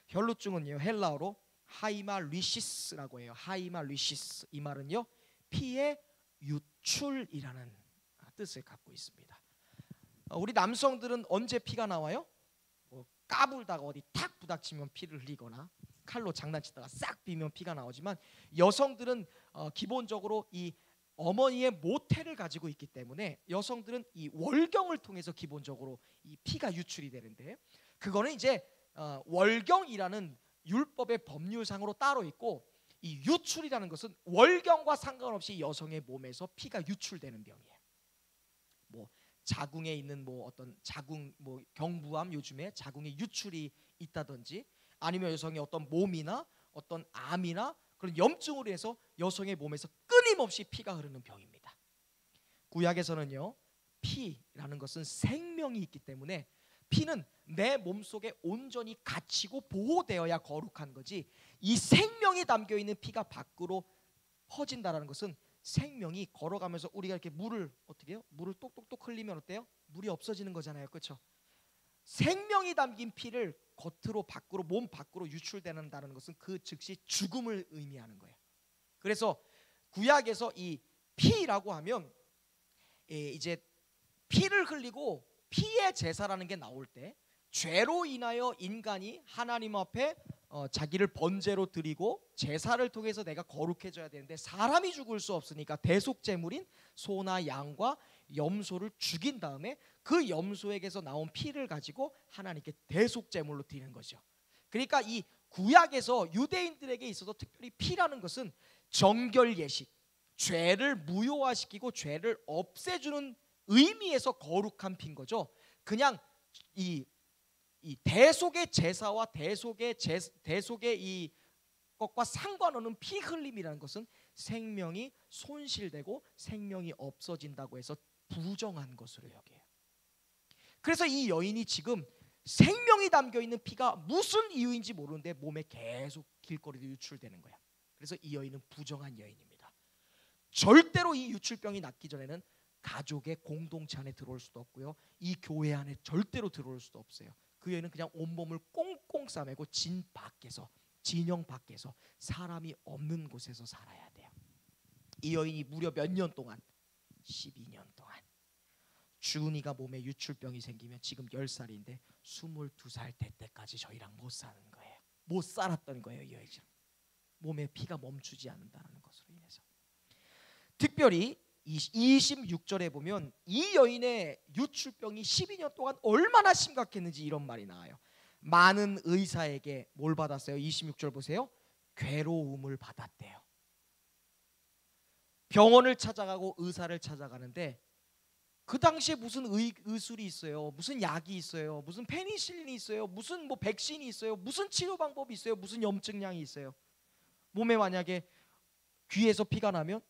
혈루증은요 헬라어로 하이말리시스라고 해요. 하이말리시스. 이 말은요 피의 유출이라는 뜻을 갖고 있습니다. 우리 남성들은 언제 피가 나와요? 까불다가 어디 탁 부닥치면 피를 흘리거나 칼로 장난치다가 싹 비면 피가 나오지만, 여성들은 기본적으로 이 어머니의 모태를 가지고 있기 때문에 여성들은 이 월경을 통해서 기본적으로 이 피가 유출이 되는데, 그거는 이제 월경이라는 율법의 법률상으로 따로 있고, 이 유출이라는 것은 월경과 상관없이 여성의 몸에서 피가 유출되는 병이에요. 뭐 자궁에 있는 뭐 어떤 자궁 뭐 경부암, 요즘에 자궁에 유출이 있다든지, 아니면 여성의 어떤 몸이나 어떤 암이나 그런 염증으로 해서 여성의 몸에서 끊임없이 피가 흐르는 병입니다. 구약에서는요 피라는 것은 생명이 있기 때문에 피는 내 몸속에 온전히 갇히고 보호되어야 거룩한 거지, 이 생명이 담겨있는 피가 밖으로 퍼진다는 것은 생명이 걸어가면서 우리가 이렇게 물을 어떻게 해요? 물을 똑똑똑 흘리면 어때요? 물이 없어지는 거잖아요. 그렇죠? 생명이 담긴 피를 겉으로 밖으로 몸 밖으로 유출되는다는 것은 그 즉시 죽음을 의미하는 거예요. 그래서 구약에서 이 피라고 하면 이제 피를 흘리고 피의 제사라는 게 나올 때, 죄로 인하여 인간이 하나님 앞에 자기를 번제로 드리고 제사를 통해서 내가 거룩해져야 되는데, 사람이 죽을 수 없으니까 대속제물인 소나 양과 염소를 죽인 다음에 그 염소에게서 나온 피를 가지고 하나님께 대속제물로 드리는 거죠. 그러니까 이 구약에서 유대인들에게 있어서 특별히 피라는 것은 정결 예식, 죄를 무효화시키고 죄를 없애주는 의미에서 거룩한 피인 거죠. 그냥 이 대속의 제사와 대속의 이 것과 상관없는 피 흘림이라는 것은 생명이 손실되고 생명이 없어진다고 해서 부정한 것으로 여겨요. 그래서 이 여인이 지금 생명이 담겨있는 피가 무슨 이유인지 모르는데 몸에 계속 길거리로 유출되는 거야. 그래서 이 여인은 부정한 여인입니다. 절대로 이 유출병이 낫기 전에는 가족의 공동체 안에 들어올 수도 없고요, 이 교회 안에 절대로 들어올 수도 없어요. 그 여인은 그냥 온몸을 꽁꽁 싸매고 진영 밖에서 사람이 없는 곳에서 살아야 돼요. 이 여인이 무려 몇 년 동안? 12년 동안. 주은이가 몸에 유출병이 생기면 지금 10살인데 22살 될 때까지 저희랑 못 사는 거예요. 못 살았던 거예요. 이 여인은 몸에 피가 멈추지 않는다는 것으로 인해서. 특별히 26절에 보면 이 여인의 유출병이 12년 동안 얼마나 심각했는지 이런 말이 나와요. 많은 의사에게 뭘 받았어요? 26절 보세요. 괴로움을 받았대요. 병원을 찾아가고 의사를 찾아가는데 그 당시에 무슨 의술이 있어요? 무슨 약이 있어요? 무슨 페니실린이 있어요? 무슨 뭐 백신이 있어요? 무슨 치료 방법이 있어요? 무슨 염증약이 있어요? 몸에 만약에 귀에서 피가 나면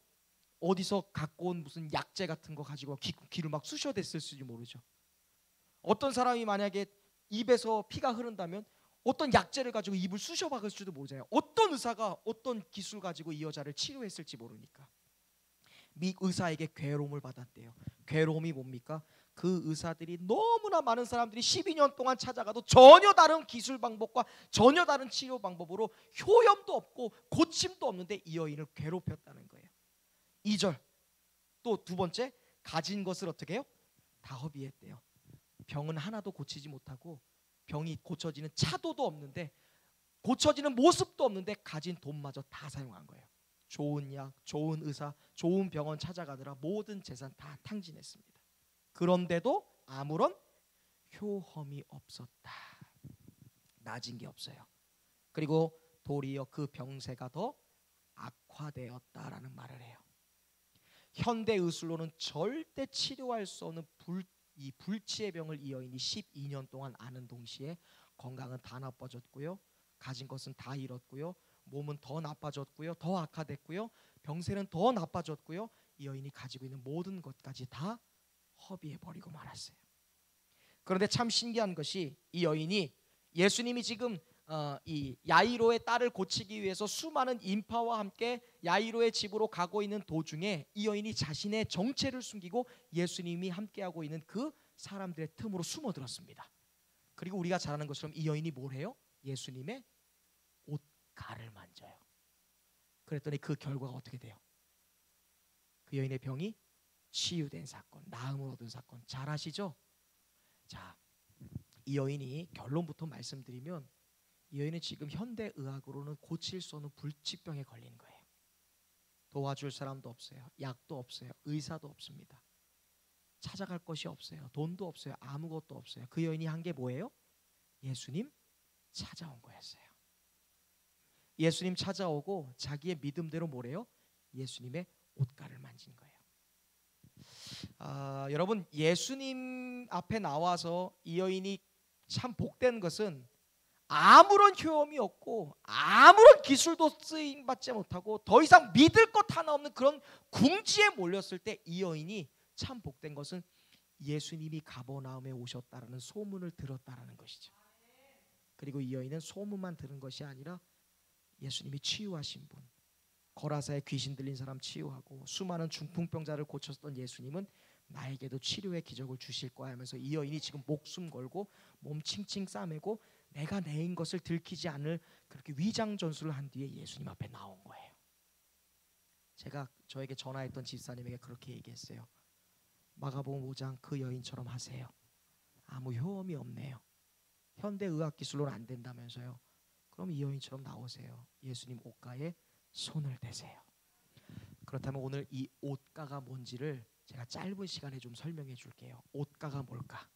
어디서 갖고 온 무슨 약재 같은 거 가지고 귀를 막 쑤셔댔을지 모르죠. 어떤 사람이 만약에 입에서 피가 흐른다면 어떤 약재를 가지고 입을 쑤셔박을지도 모르잖아요. 어떤 의사가 어떤 기술 가지고 이 여자를 치료했을지 모르니까. 의사에게 괴로움을 받았대요. 괴로움이 뭡니까? 그 의사들이 너무나 많은 사람들이 12년 동안 찾아가도 전혀 다른 기술 방법과 전혀 다른 치료 방법으로 효염도 없고 고침도 없는데 이 여인을 괴롭혔다는 거예요. 2절 또 두 번째, 가진 것을 어떻게 해요? 다 허비했대요. 병은 하나도 고치지 못하고 병이 고쳐지는 차도도 없는데 고쳐지는 모습도 없는데 가진 돈마저 다 사용한 거예요. 좋은 약, 좋은 의사, 좋은 병원 찾아가느라 모든 재산 다 탕진했습니다. 그런데도 아무런 효험이 없었다. 나아진 게 없어요. 그리고 도리어 그 병세가 더 악화되었다라는 말을 해요. 현대 의술로는 절대 치료할 수 없는 이 불치의 병을 이 여인이 12년 동안 앓는 동시에 건강은 다 나빠졌고요, 가진 것은 다 잃었고요, 몸은 더 나빠졌고요, 더 악화됐고요, 병세는 더 나빠졌고요, 이 여인이 가지고 있는 모든 것까지 다 허비해버리고 말았어요. 그런데 참 신기한 것이 이 여인이 예수님이 지금 이 야이로의 딸을 고치기 위해서 수많은 인파와 함께 야이로의 집으로 가고 있는 도중에 이 여인이 자신의 정체를 숨기고 예수님이 함께하고 있는 그 사람들의 틈으로 숨어들었습니다. 그리고 우리가 잘 아는 것처럼 이 여인이 뭘 해요? 예수님의 옷가를 만져요. 그랬더니 그 결과가 어떻게 돼요? 그 여인의 병이 치유된 사건, 나음을 얻은 사건 잘 아시죠? 자, 이 여인이 결론부터 말씀드리면 이 여인은 지금 현대 의학으로는 고칠 수 없는 불치병에 걸린 거예요. 도와줄 사람도 없어요. 약도 없어요. 의사도 없습니다. 찾아갈 것이 없어요. 돈도 없어요. 아무것도 없어요. 그 여인이 한 게 뭐예요? 예수님 찾아온 거였어요. 예수님 찾아오고 자기의 믿음대로 뭐래요? 예수님의 옷가를 만진 거예요. 여러분, 예수님 앞에 나와서 이 여인이 참 복된 것은 아무런 효험이 없고 아무런 기술도 쓰임받지 못하고 더 이상 믿을 것 하나 없는 그런 궁지에 몰렸을 때 이 여인이 참 복된 것은 예수님이 가버나움에 오셨다라는 소문을 들었다라는 것이죠. 그리고 이 여인은 소문만 들은 것이 아니라 예수님이 치유하신 분, 거라사에 귀신 들린 사람 치유하고 수많은 중풍병자를 고쳤던 예수님은 나에게도 치료의 기적을 주실 거야 하면서 이 여인이 지금 목숨 걸고 몸 칭칭 싸매고 내가 내인 것을 들키지 않을 그렇게 위장 전술을 한 뒤에 예수님 앞에 나온 거예요. 제가 저에게 전화했던 집사님에게 그렇게 얘기했어요. 마가복음 5장 그 여인처럼 하세요. 아무 효험이 없네요. 현대 의학 기술로는 안 된다면서요. 그럼 이 여인처럼 나오세요. 예수님 옷가에 손을 대세요. 그렇다면 오늘 이 옷가가 뭔지를 제가 짧은 시간에 좀 설명해 줄게요. 옷가가 뭘까?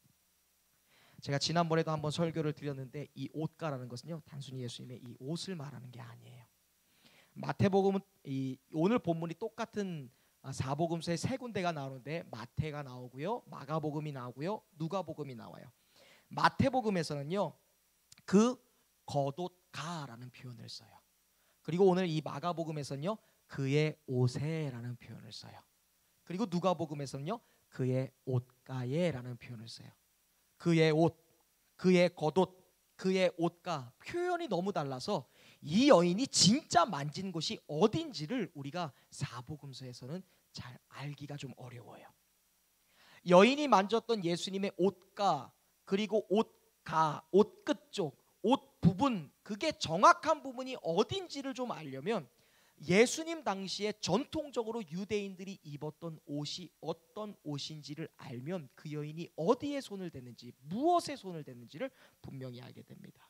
제가 지난번에도 한번 설교를 드렸는데 이 옷가라는 것은요, 단순히 예수님의 이 옷을 말하는 게 아니에요. 마태복음은 오늘 본문이 똑같은 사복음서에 세 군데가 나오는데 마태가 나오고요, 마가복음이 나오고요, 누가복음이 나와요. 마태복음에서는요, 그 겉옷가라는 표현을 써요. 그리고 오늘 이 마가복음에서는요, 그의 옷에라는 표현을 써요. 그리고 누가복음에서는요, 그의 옷가에라는 표현을 써요. 그의 옷, 그의 겉옷, 그의 옷가, 표현이 너무 달라서 이 여인이 진짜 만진 곳이 어딘지를 우리가 사복음서에서는 잘 알기가 좀 어려워요. 여인이 만졌던 예수님의 옷가, 그리고 옷가, 옷끝 쪽, 옷 부분, 그게 정확한 부분이 어딘지를 좀 알려면 예수님 당시에 전통적으로 유대인들이 입었던 옷이 어떤 옷인지를 알면 그 여인이 어디에 손을 댔는지, 무엇에 손을 댔는지를 분명히 알게 됩니다.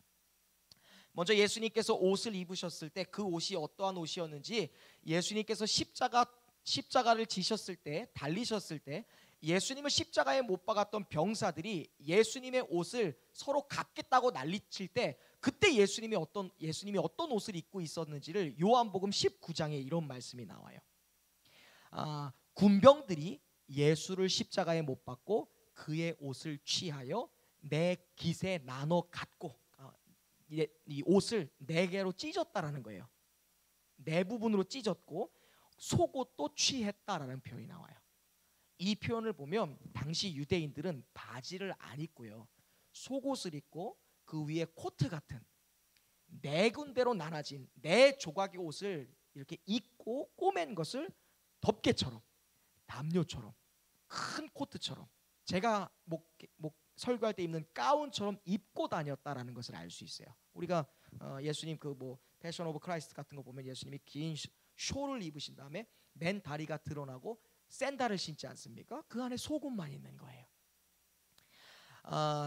먼저 예수님께서 옷을 입으셨을 때 그 옷이 어떠한 옷이었는지, 예수님께서 십자가를 지셨을 때, 달리셨을 때 예수님을 십자가에 못 박았던 병사들이 예수님의 옷을 서로 갖겠다고 난리칠 때 그때 예수님이 어떤 옷을 입고 있었는지를 요한복음 19장에 이런 말씀이 나와요. 군병들이 예수를 십자가에 못 박고 그의 옷을 취하여 네 깃에 나눠 갖고 이 옷을 네 개로 찢었다라는 거예요. 네 부분으로 찢었고 속옷도 취했다라는 표현이 나와요. 이 표현을 보면 당시 유대인들은 바지를 안 입고요, 속옷을 입고 그 위에 코트 같은 네 군데로 나눠진 네 조각의 옷을 이렇게 입고 꼬맨 것을 덮개처럼, 담요처럼, 큰 코트처럼, 제가 설교할 때 입는 가운처럼 입고 다녔다라는 것을 알 수 있어요. 우리가 예수님 패션 오브 크라이스트 같은 거 보면 예수님이 긴 쇼를 입으신 다음에 맨 다리가 드러나고 샌들을 신지 않습니까? 그 안에 속옷만 있는 거예요.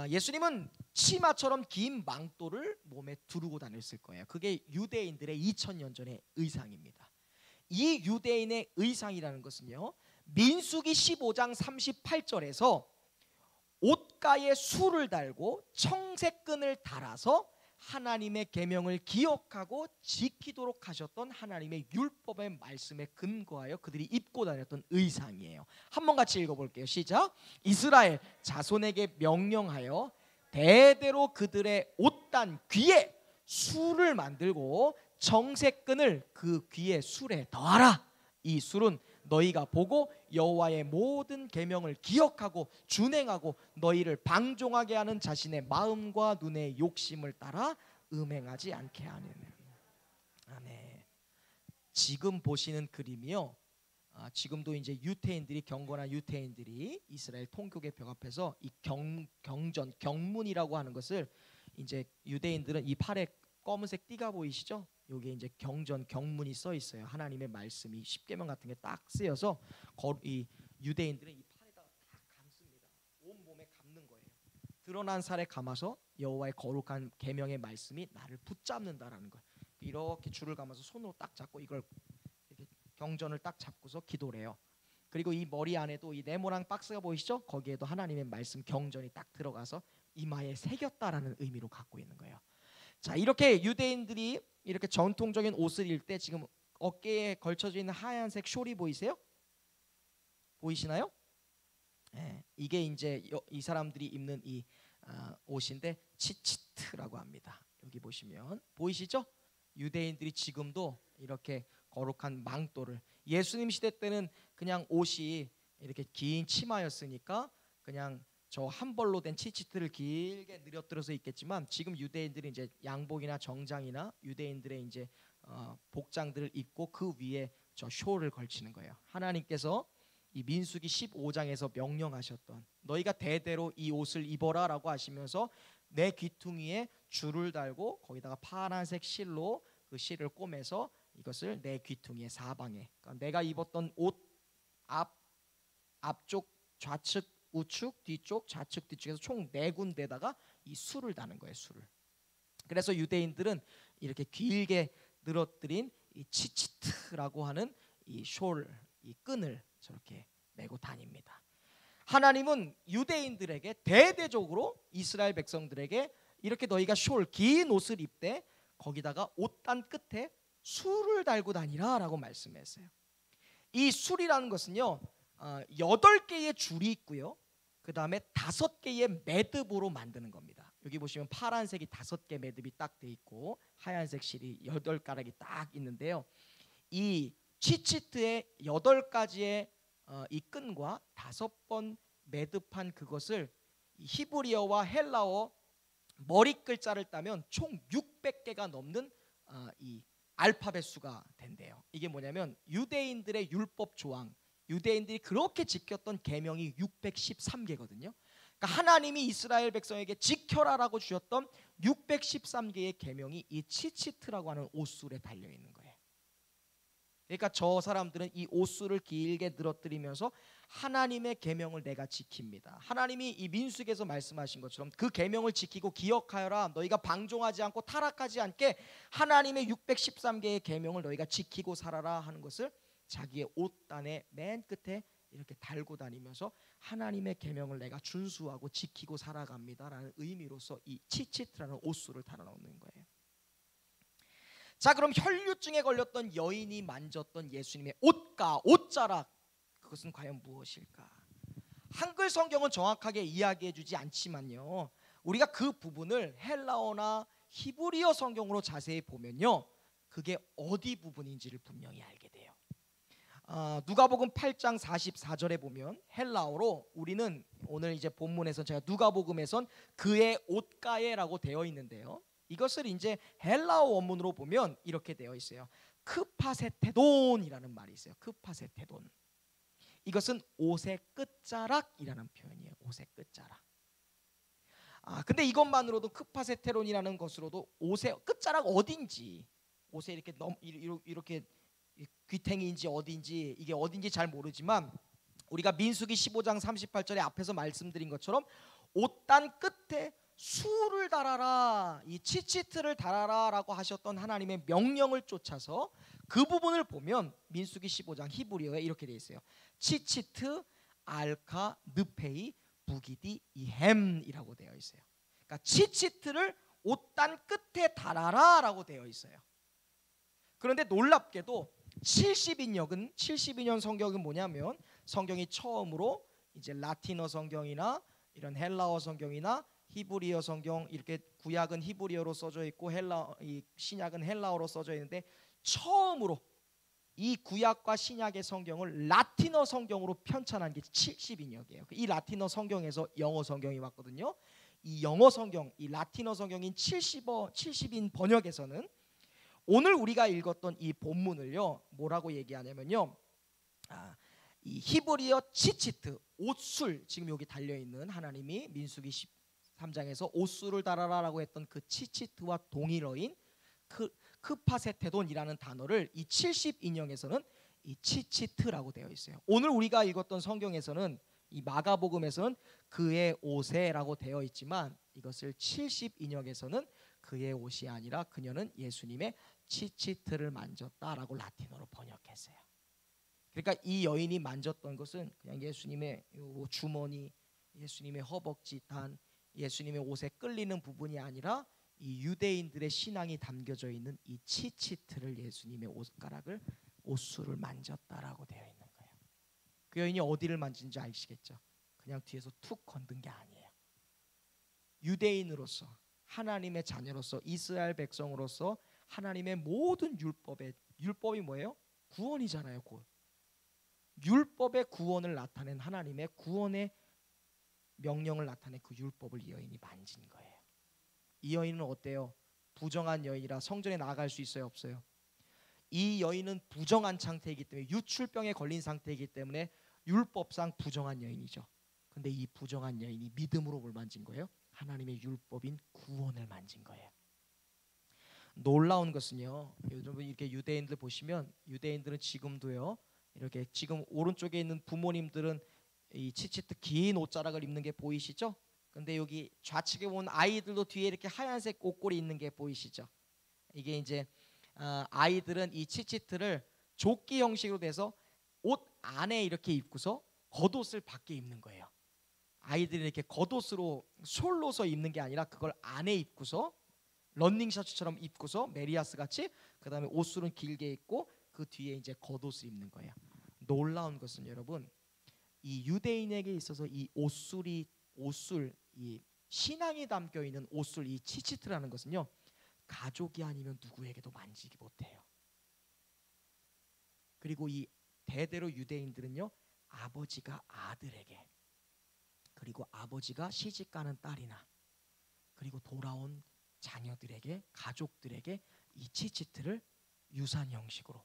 예수님은 치마처럼 긴 망토를 몸에 두르고 다녔을 거예요. 그게 유대인들의 2000년 전의 의상입니다. 이 유대인의 의상이라는 것은요, 민수기 15장 38절에서 옷가에 술을 달고 청색끈을 달아서 하나님의 계명을 기억하고 지키도록 하셨던 하나님의 율법의 말씀에 근거하여 그들이 입고 다녔던 의상이에요. 한번 같이 읽어볼게요. 시작. 이스라엘 자손에게 명령하여 대대로 그들의 옷단 귀에 술을 만들고 정색끈을 그 귀의 술에 더하라. 이 술은 너희가 보고 여호와의 모든 계명을 기억하고 준행하고 너희를 방종하게 하는 자신의 마음과 눈의 욕심을 따라 음행하지 않게 하는. 아멘. 지금 보시는 그림이요. 지금도 이제 유태인들이, 경건한 유태인들이 이스라엘 통교개벽 앞에서 이 경전, 경문이라고 하는 것을, 이제 유대인들은 이 팔에 검은색 띠가 보이시죠? 여기에 이제 경전, 경문이 써 있어요. 하나님의 말씀이 십계명 같은 게 딱 쓰여서 이 유대인들은 이 팔에다가 딱 감습니다. 온 몸에 감는 거예요. 드러난 살에 감아서 여호와의 거룩한 계명의 말씀이 나를 붙잡는다라는 거예요. 이렇게 줄을 감아서 손으로 딱 잡고 이걸 이렇게 경전을 딱 잡고서 기도를 해요. 그리고 이 머리 안에도 이 네모난 박스가 보이시죠? 거기에도 하나님의 말씀 경전이 딱 들어가서 이마에 새겼다라는 의미로 갖고 있는 거예요. 자, 이렇게 유대인들이 이렇게 전통적인 옷을 입을 때 지금 어깨에 걸쳐져 있는 하얀색 숄이 보이세요? 보이시나요? 네, 이게 이제 이 사람들이 입는 이 옷인데 치치트라고 합니다. 여기 보시면 보이시죠? 유대인들이 지금도 이렇게 거룩한 망토를, 예수님 시대 때는 그냥 옷이 이렇게 긴 치마였으니까 그냥 저 한 벌로 된 치치트를 길게 늘어뜨려서 입겠지만, 지금 유대인들이 이제 양복이나 정장이나 유대인들의 이제 복장들을 입고 그 위에 저 숄을 걸치는 거예요. 하나님께서 이 민수기 15장에서 명령하셨던 너희가 대대로 이 옷을 입어라라고 하시면서 내 귀퉁이에 줄을 달고 거기다가 파란색 실로 그 실을 꿰매서 이것을 내 귀퉁이의 사방에, 그러니까 내가 입었던 옷 앞쪽, 좌측, 우측, 뒤쪽, 좌측, 뒤쪽에서 총 4군데다가 이 술을 다는 거예요. 술을. 그래서 유대인들은 이렇게 길게 늘어뜨린 이 치치트라고 하는 이 숄, 이 끈을 저렇게 메고 다닙니다. 하나님은 유대인들에게 대대적으로 이스라엘 백성들에게 이렇게 너희가 숄, 긴 옷을 입되 거기다가 옷단 끝에 술을 달고 다니라라고 말씀했어요. 이 술이라는 것은요, 8개의 줄이 있고요, 그 다음에 5개의 매듭으로 만드는 겁니다. 여기 보시면 파란색이 5개 매듭이 딱 돼 있고 하얀색 실이 8가락이 딱 있는데요, 이 치치트의 8가지의 이 끈과 5번 매듭한 그것을 히브리어와 헬라어 머리 글자를 따면 총 600개가 넘는 이 알파벳 수가 된대요. 이게 뭐냐면 유대인들의 율법 조항, 유대인들이 그렇게 지켰던 계명이 613개거든요. 그러니까 하나님이 이스라엘 백성에게 지켜라라고 주셨던 613개의 계명이 이 치치트라고 하는 옷술에 달려 있는 거예요. 그러니까 저 사람들은 이 옷술을 길게 늘어뜨리면서 하나님의 계명을 내가 지킵니다. 하나님이 이 민수기에서 말씀하신 것처럼 그 계명을 지키고 기억하여라. 너희가 방종하지 않고 타락하지 않게 하나님의 613개의 계명을 너희가 지키고 살아라 하는 것을 자기의 옷단의 맨 끝에 이렇게 달고 다니면서 하나님의 계명을 내가 준수하고 지키고 살아갑니다라는 의미로서 이 치치트라는 옷술을 달아놓는 거예요. 자, 그럼 혈류증에 걸렸던 여인이 만졌던 예수님의 옷가, 옷자락, 그것은 과연 무엇일까? 한글 성경은 정확하게 이야기해주지 않지만요, 우리가 그 부분을 헬라어나 히브리어 성경으로 자세히 보면요, 그게 어디 부분인지를 분명히 알게 돼요. 누가복음 8장 44절에 보면 헬라어로, 우리는 오늘 이제 본문에서 제가 누가복음에선 그의 옷가에라고 되어 있는데요, 이것을 이제 헬라어 원문으로 보면 이렇게 되어 있어요. 크파세테돈이라는 말이 있어요. 크파세테돈. 이것은 옷의 끝자락이라는 표현이에요. 옷의 끝자락. 근데 이것만으로도, 크파세테론이라는 것으로도 옷의 끝자락 어딘지, 옷에 이렇게 귀탱이인지 어딘지, 이게 어딘지 잘 모르지만 우리가 민수기 15장 38절에 앞에서 말씀드린 것처럼 옷단 끝에 수를 달아라, 이 치치트를 달아라라고 하셨던 하나님의 명령을 쫓아서 그 부분을 보면 민수기 15장 히브리어에 이렇게 되어 있어요. 치치트 알카 느페이 부기디 이햄이라고 되어 있어요. 그러니까 치치트를 옷단 끝에 달아라라고 되어 있어요. 그런데 놀랍게도 70인년 성경은 뭐냐면 성경이 처음으로 이제 라틴어 성경이나 이런 헬라어 성경이나 히브리어 성경, 이렇게 구약은 히브리어로 써져 있고 이 신약은 헬라어로 써져 있는데, 처음으로 이 구약과 신약의 성경을 라틴어 성경으로 편찬한 게 70인역이에요. 이 라틴어 성경에서 영어 성경이 왔거든요. 이 영어 성경, 이 라틴어 성경인 70인 번역에서는 오늘 우리가 읽었던 이 본문을요, 뭐라고 얘기하냐면요, 이 히브리어 치치트, 옷술, 지금 여기 달려있는 하나님이 민수기 13장에서 옷술을 달아라라고 했던 그 치치트와 동일어인 크파세테돈이라는 단어를 이 70인역에서는 이 치치트라고 되어 있어요. 오늘 우리가 읽었던 성경에서는, 이 마가복음에서는 그의 옷에라고 되어 있지만, 이것을 70인역에서는 그의 옷이 아니라 그녀는 예수님의 치치트를 만졌다라고 라틴어로 번역했어요. 그러니까 이 여인이 만졌던 것은 그냥 예수님의 주머니, 예수님의 허벅지 단, 예수님의 옷에 끌리는 부분이 아니라 이 유대인들의 신앙이 담겨져 있는 이 치치트를, 예수님의 옷가락을, 옷술을 만졌다라고 되어 있는 거예요. 그 여인이 어디를 만진지 아시겠죠? 그냥 뒤에서 툭 건든 게 아니에요. 유대인으로서, 하나님의 자녀로서, 이스라엘 백성으로서 하나님의 모든 율법이 뭐예요? 구원이잖아요. 율법의 구원을 나타낸, 하나님의 구원의 명령을 나타낸 그 율법을 이 여인이 만진 거예요. 이 여인은 어때요? 부정한 여인이라 성전에 나아갈 수 있어요, 없어요? 이 여인은 부정한 상태이기 때문에, 유출병에 걸린 상태이기 때문에 율법상 부정한 여인이죠. 근데 이 부정한 여인이 믿음으로 뭘 만진 거예요? 하나님의 율법인 구원을 만진 거예요. 놀라운 것은요, 여러분 이렇게 유대인들 보시면, 유대인들은 지금도요, 이렇게 지금 오른쪽에 있는 부모님들은 이 치치트 긴 옷자락을 입는 게 보이시죠? 근데 여기 좌측에 보면 아이들도 뒤에 이렇게 하얀색 옷걸이 있는 게 보이시죠? 이게 이제 아이들은 이 치치트를 조끼 형식으로 돼서 옷 안에 이렇게 입고서 겉옷을 밖에 입는 거예요. 아이들이 이렇게 겉옷으로 솔로서 입는 게 아니라 그걸 안에 입고서 런닝 셔츠처럼 입고서 메리아스 같이, 그 다음에 옷술은 길게 입고 그 뒤에 이제 겉옷을 입는 거예요. 놀라운 것은 여러분, 이 유대인에게 있어서 이 옷술, 이 신앙이 담겨 있는 옷술, 이 치치트라는 것은요, 가족이 아니면 누구에게도 만지기 못해요. 그리고 이 대대로 유대인들은요, 아버지가 아들에게, 그리고 아버지가 시집가는 딸이나, 그리고 돌아온 자녀들에게, 가족들에게 이 치치트를 유산 형식으로,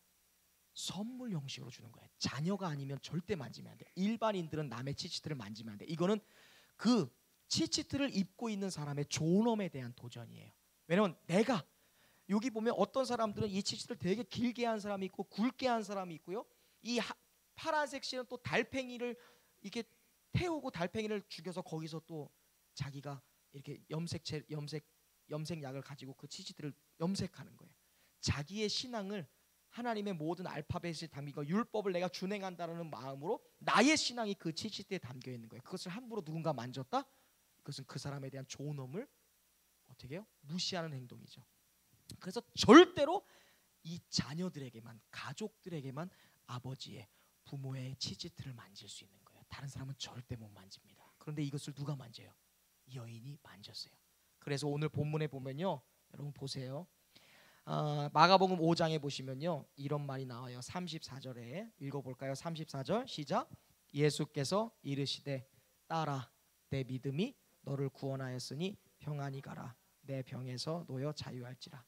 선물 형식으로 주는 거예요. 자녀가 아니면 절대 만지면 안 돼. 일반인들은 남의 치치트를 만지면 안 돼. 이거는 그 치치트를 입고 있는 사람의 존엄에 대한 도전이에요. 왜냐면 내가, 여기 보면 어떤 사람들은 이 치치트를 되게 길게 한 사람이 있고 굵게 한 사람이 있고요, 이 파란색 씨는 또 달팽이를 이렇게 태우고 달팽이를 죽여서 거기서 또 자기가 이렇게 염색약을 가지고 그 치치트를 염색하는 거예요. 자기의 신앙을, 하나님의 모든 알파벳이 담긴 율법을 내가 준행한다는 마음으로 나의 신앙이 그 치치트에 담겨 있는 거예요. 그것을 함부로 누군가 만졌다? 그것은 그 사람에 대한 존엄을 어떻게 해요? 무시하는 행동이죠. 그래서 절대로 이 자녀들에게만, 가족들에게만 아버지의, 부모의 치치트를 만질 수 있는 거예요. 다른 사람은 절대 못 만집니다. 그런데 이것을 누가 만져요? 이 여인이 만졌어요. 그래서 오늘 본문에 보면요, 여러분 보세요. 마가복음 5장에 보시면요, 이런 말이 나와요. 34절에 읽어볼까요? 34절 시작. 예수께서 이르시되 딸아, 내 믿음이 너를 구원하였으니 평안히 가라. 내 병에서 놓여 자유할지라.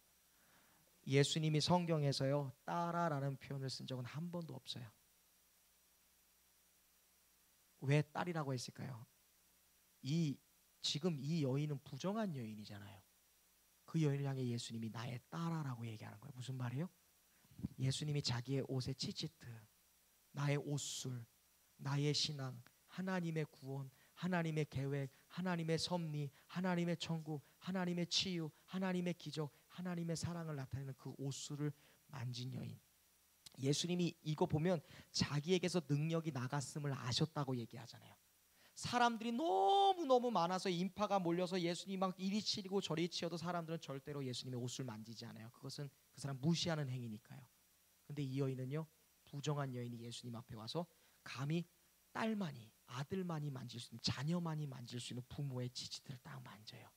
예수님이 성경에서요, 딸아라는 표현을 쓴 적은 한 번도 없어요. 왜 딸이라고 했을까요? 지금 이 여인은 부정한 여인이잖아요. 그 여인을 향해 예수님이 나의 딸아라고 얘기하는 거예요. 무슨 말이에요? 예수님이 자기의 옷의 치치트, 나의 옷술, 나의 신앙, 하나님의 구원, 하나님의 계획, 하나님의 섭리, 하나님의 천국, 하나님의 치유, 하나님의 기적, 하나님의 사랑을 나타내는 그 옷술을 만진 여인. 예수님이 이거 보면 자기에게서 능력이 나갔음을 아셨다고 얘기하잖아요. 사람들이 너무너무 많아서 인파가 몰려서 예수님 막 이리 치리고 저리 치어도 사람들은 절대로 예수님의 옷을 만지지 않아요. 그것은 그 사람 무시하는 행위니까요. 근데 이 여인은요, 부정한 여인이 예수님 앞에 와서 감히 딸만이, 아들만이 만질 수 있는, 자녀만이 만질 수 있는 부모의 지지들을 딱 만져요.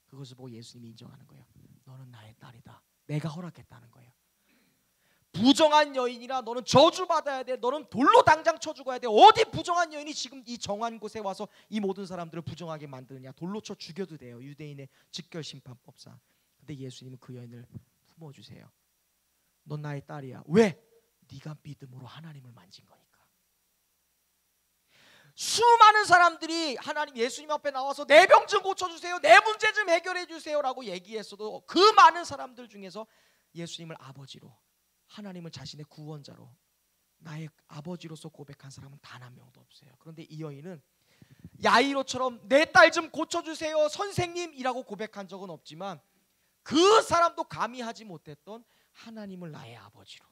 그것을 보고 예수님이 인정하는 거예요. 너는 나의 딸이다. 내가 허락했다는 거예요. 부정한 여인이라 너는 저주받아야 돼. 너는 돌로 당장 쳐 죽어야 돼. 어디 부정한 여인이 지금 이 정한 곳에 와서 이 모든 사람들을 부정하게 만드느냐. 돌로 쳐 죽여도 돼요. 유대인의 직결심판법상. 근데 예수님은 그 여인을 품어주세요. 넌 나의 딸이야. 왜? 네가 믿음으로 하나님을 만진 거니까. 수많은 사람들이 하나님 예수님 앞에 나와서 내 병 좀 고쳐주세요, 내 문제 좀 해결해 주세요 라고 얘기했어도 그 많은 사람들 중에서 예수님을 아버지로, 하나님을 자신의 구원자로, 나의 아버지로서 고백한 사람은 단 한 명도 없어요. 그런데 이 여인은 야이로처럼 내 딸 좀 고쳐주세요 선생님이라고 고백한 적은 없지만 그 사람도 감히 하지 못했던 하나님을 나의 아버지로,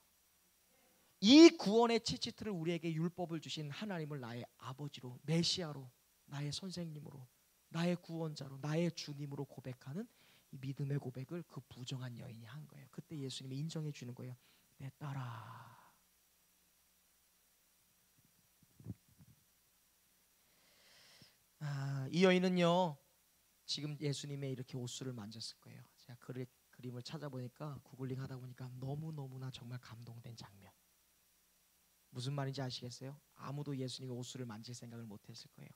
이 구원의 치치트를 우리에게 율법을 주신 하나님을 나의 아버지로, 메시아로, 나의 선생님으로, 나의 구원자로, 나의 주님으로 고백하는 이 믿음의 고백을 그 부정한 여인이 한 거예요. 그때 예수님이 인정해 주는 거예요. 내 딸아. 이 여인은요, 지금 예수님의 이렇게 옷수를 만졌을 거예요. 제가 그림을 찾아보니까, 구글링 하다 보니까 너무너무나 정말 감동된 장면. 무슨 말인지 아시겠어요? 아무도 예수님의 옷수를 만질 생각을 못했을 거예요.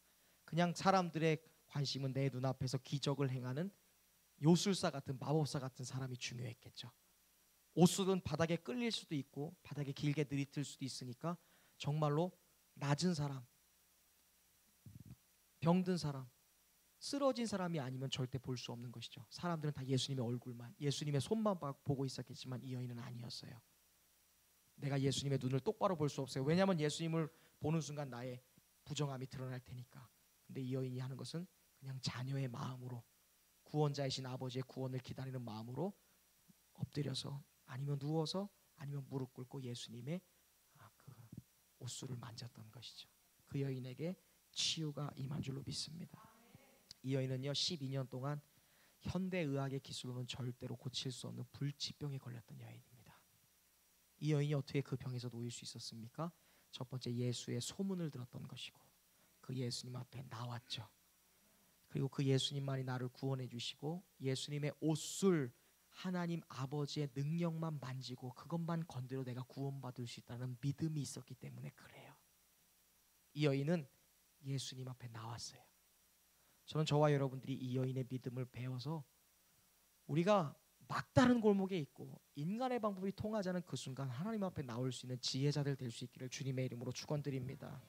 그냥 사람들의 관심은 내 눈앞에서 기적을 행하는 요술사 같은, 마법사 같은 사람이 중요했겠죠. 옷술은 바닥에 끌릴 수도 있고 바닥에 길게 들이틀 수도 있으니까 정말로 낮은 사람, 병든 사람, 쓰러진 사람이 아니면 절대 볼 수 없는 것이죠. 사람들은 다 예수님의 얼굴만, 예수님의 손만 보고 있었겠지만 이 여인은 아니었어요. 내가 예수님의 눈을 똑바로 볼 수 없어요. 왜냐하면 예수님을 보는 순간 나의 부정함이 드러날 테니까. 근데 이 여인이 하는 것은 그냥 자녀의 마음으로, 구원자이신 아버지의 구원을 기다리는 마음으로 엎드려서, 아니면 누워서, 아니면 무릎 꿇고 예수님의 그 옷수를 만졌던 것이죠. 그 여인에게 치유가 임한 줄로 믿습니다. 이 여인은요, 12년 동안 현대의학의 기술로는 절대로 고칠 수 없는 불치병에 걸렸던 여인입니다. 이 여인이 어떻게 그 병에서 놓일 수 있었습니까? 첫 번째, 예수의 소문을 들었던 것이고, 그 예수님 앞에 나왔죠. 그리고 그 예수님만이 나를 구원해 주시고, 예수님의 옷술, 하나님 아버지의 능력만 만지고 그것만 건드려 내가 구원받을 수 있다는 믿음이 있었기 때문에 그래요. 이 여인은 예수님 앞에 나왔어요. 저는 저와 여러분들이 이 여인의 믿음을 배워서 우리가 막다른 골목에 있고 인간의 방법이 통하지 않은 그 순간 하나님 앞에 나올 수 있는 지혜자들 될 수 있기를 주님의 이름으로 축원드립니다.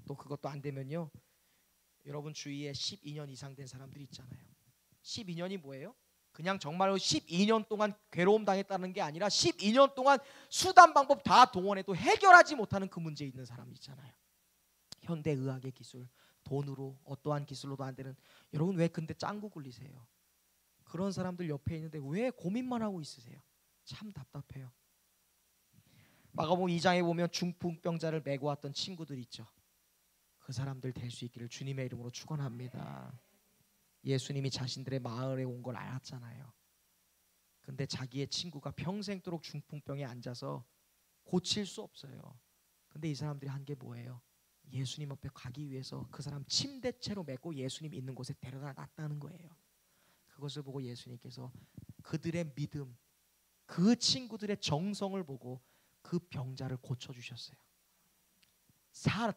또 그것도 안 되면요, 여러분 주위에 12년 이상 된 사람들이 있잖아요. 12년이 뭐예요? 그냥 정말로 12년 동안 괴로움 당했다는 게 아니라 12년 동안 수단 방법 다 동원해도 해결하지 못하는 그 문제에 있는 사람이 있잖아요. 현대의학의 기술, 돈으로, 어떠한 기술로도 안 되는. 여러분 왜 근데 짱구 굴리세요? 그런 사람들 옆에 있는데 왜 고민만 하고 있으세요? 참 답답해요. 마가복음 2장에 보면 중풍병자를 메고 왔던 친구들 있죠. 그 사람들 될 수 있기를 주님의 이름으로 축원합니다. 예수님이 자신들의 마을에 온 걸 알았잖아요. 근데 자기의 친구가 평생도록 중풍병에 앉아서 고칠 수 없어요. 근데 이 사람들이 한 게 뭐예요? 예수님 앞에 가기 위해서 그 사람 침대채로 메고 예수님 있는 곳에 데려다 놨다는 거예요. 그것을 보고 예수님께서 그들의 믿음, 그 친구들의 정성을 보고 그 병자를 고쳐주셨어요.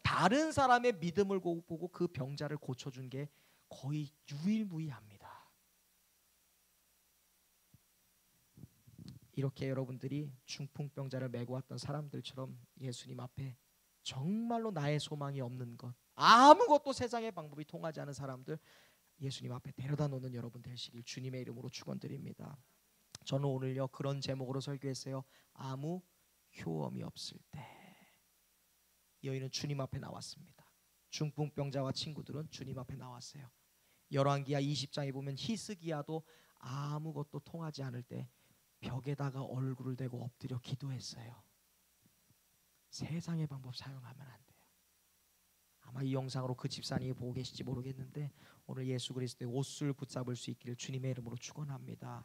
다른 사람의 믿음을 보고 그 병자를 고쳐준 게 거의 유일무이합니다. 이렇게 여러분들이 중풍병자를 메고 왔던 사람들처럼 예수님 앞에 정말로 나의 소망이 없는 것, 아무것도 세상의 방법이 통하지 않은 사람들 예수님 앞에 데려다 놓는 여러분 되시길 주님의 이름으로 축원드립니다. 저는 오늘요 그런 제목으로 설교했어요. 아무 효험이 없을 때. 여인은 주님 앞에 나왔습니다. 중풍병자와 친구들은 주님 앞에 나왔어요. 열왕기하 20장에 보면 히스기야도 아무것도 통하지 않을 때 벽에다가 얼굴을 대고 엎드려 기도했어요. 세상의 방법 사용하면 안 돼요. 아마 아마 이 영상으로 그 집사님이 보고 계실지 모르겠는데 오늘 예수 그리스도의 옷을 붙잡을 수 있기를 주님의 이름으로 축원합니다.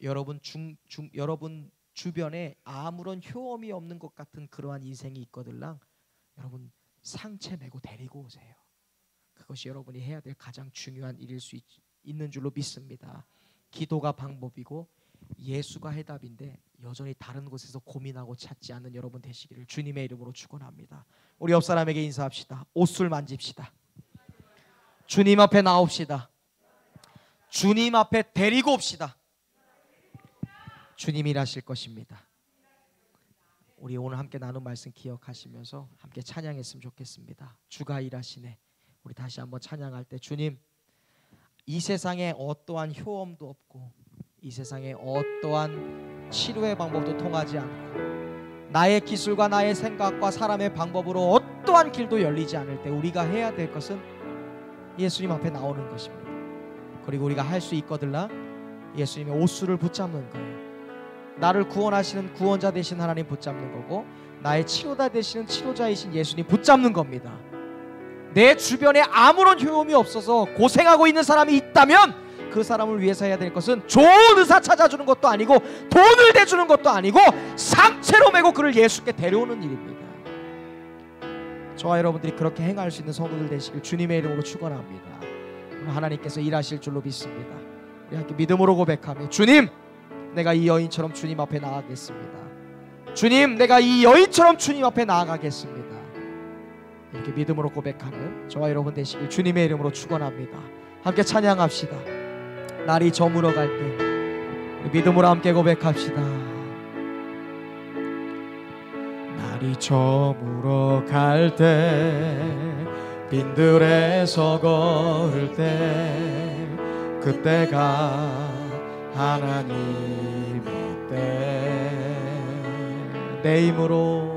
여러분 여러분 주변에 아무런 효험이 없는 것 같은 그러한 인생이 있거들랑 여러분 상체 메고 데리고 오세요. 그것이 여러분이 해야 될 가장 중요한 일일 수 있는 줄로 믿습니다. 기도가 방법이고 예수가 해답인데 여전히 다른 곳에서 고민하고 찾지 않는 여러분 되시기를 주님의 이름으로 축원합니다. 우리 옆 사람에게 인사합시다. 옷을 만집시다. 주님 앞에 나옵시다. 주님 앞에 데리고 옵시다. 주님이 일하실 것입니다. 우리 오늘 함께 나눈 말씀 기억하시면서 함께 찬양했으면 좋겠습니다. 주가 일하시네. 우리 다시 한번 찬양할 때 주님, 이 세상에 어떠한 효험도 없고 이 세상에 어떠한 치료의 방법도 통하지 않고 나의 기술과 나의 생각과 사람의 방법으로 어떠한 길도 열리지 않을 때 우리가 해야 될 것은 예수님 앞에 나오는 것입니다. 그리고 우리가 할 수 있거들라 예수님의 옷수를 붙잡는 거예요. 나를 구원하시는 구원자 되신 하나님 붙잡는 거고 나의 치료자 되시는 치료자이신 예수님 붙잡는 겁니다. 내 주변에 아무런 효험이 없어서 고생하고 있는 사람이 있다면 그 사람을 위해서 해야 될 것은 좋은 의사 찾아주는 것도 아니고 돈을 대주는 것도 아니고 상체로 메고 그를 예수께 데려오는 일입니다. 저와 여러분들이 그렇게 행할 수 있는 성도들 되시길 주님의 이름으로 축원합니다. 하나님께서 일하실 줄로 믿습니다. 우리 함께 믿음으로 고백하며 주님, 내가 이 여인처럼 주님 앞에 나아가겠습니다. 주님, 내가 이 여인처럼 주님 앞에 나아가겠습니다. 이렇게 믿음으로 고백하는 저와 여러분 되시길 주님의 이름으로 축원합니다. 함께 찬양합시다. 날이 저물어 갈 때 믿음으로 함께 고백합시다. 날이 저물어 갈 때 빈들에서 걸을 때 그때가 하나님의 때 내 힘으로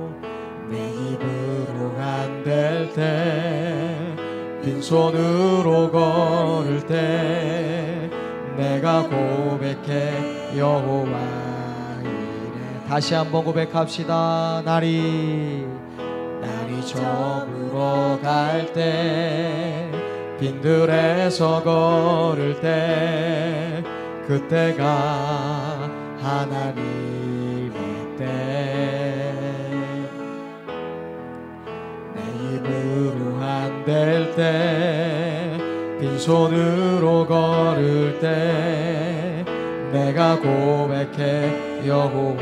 안 될 때 빈손으로 걸을 때 내가 고백해 여호와 이래. 다시 한번 고백합시다. 날이 저물어 갈 때 빈들에서 걸을 때 그때가 하나님의 때 내 힘으로 안 될 때 빈손으로 걸을 때 내가 고백해 여호와.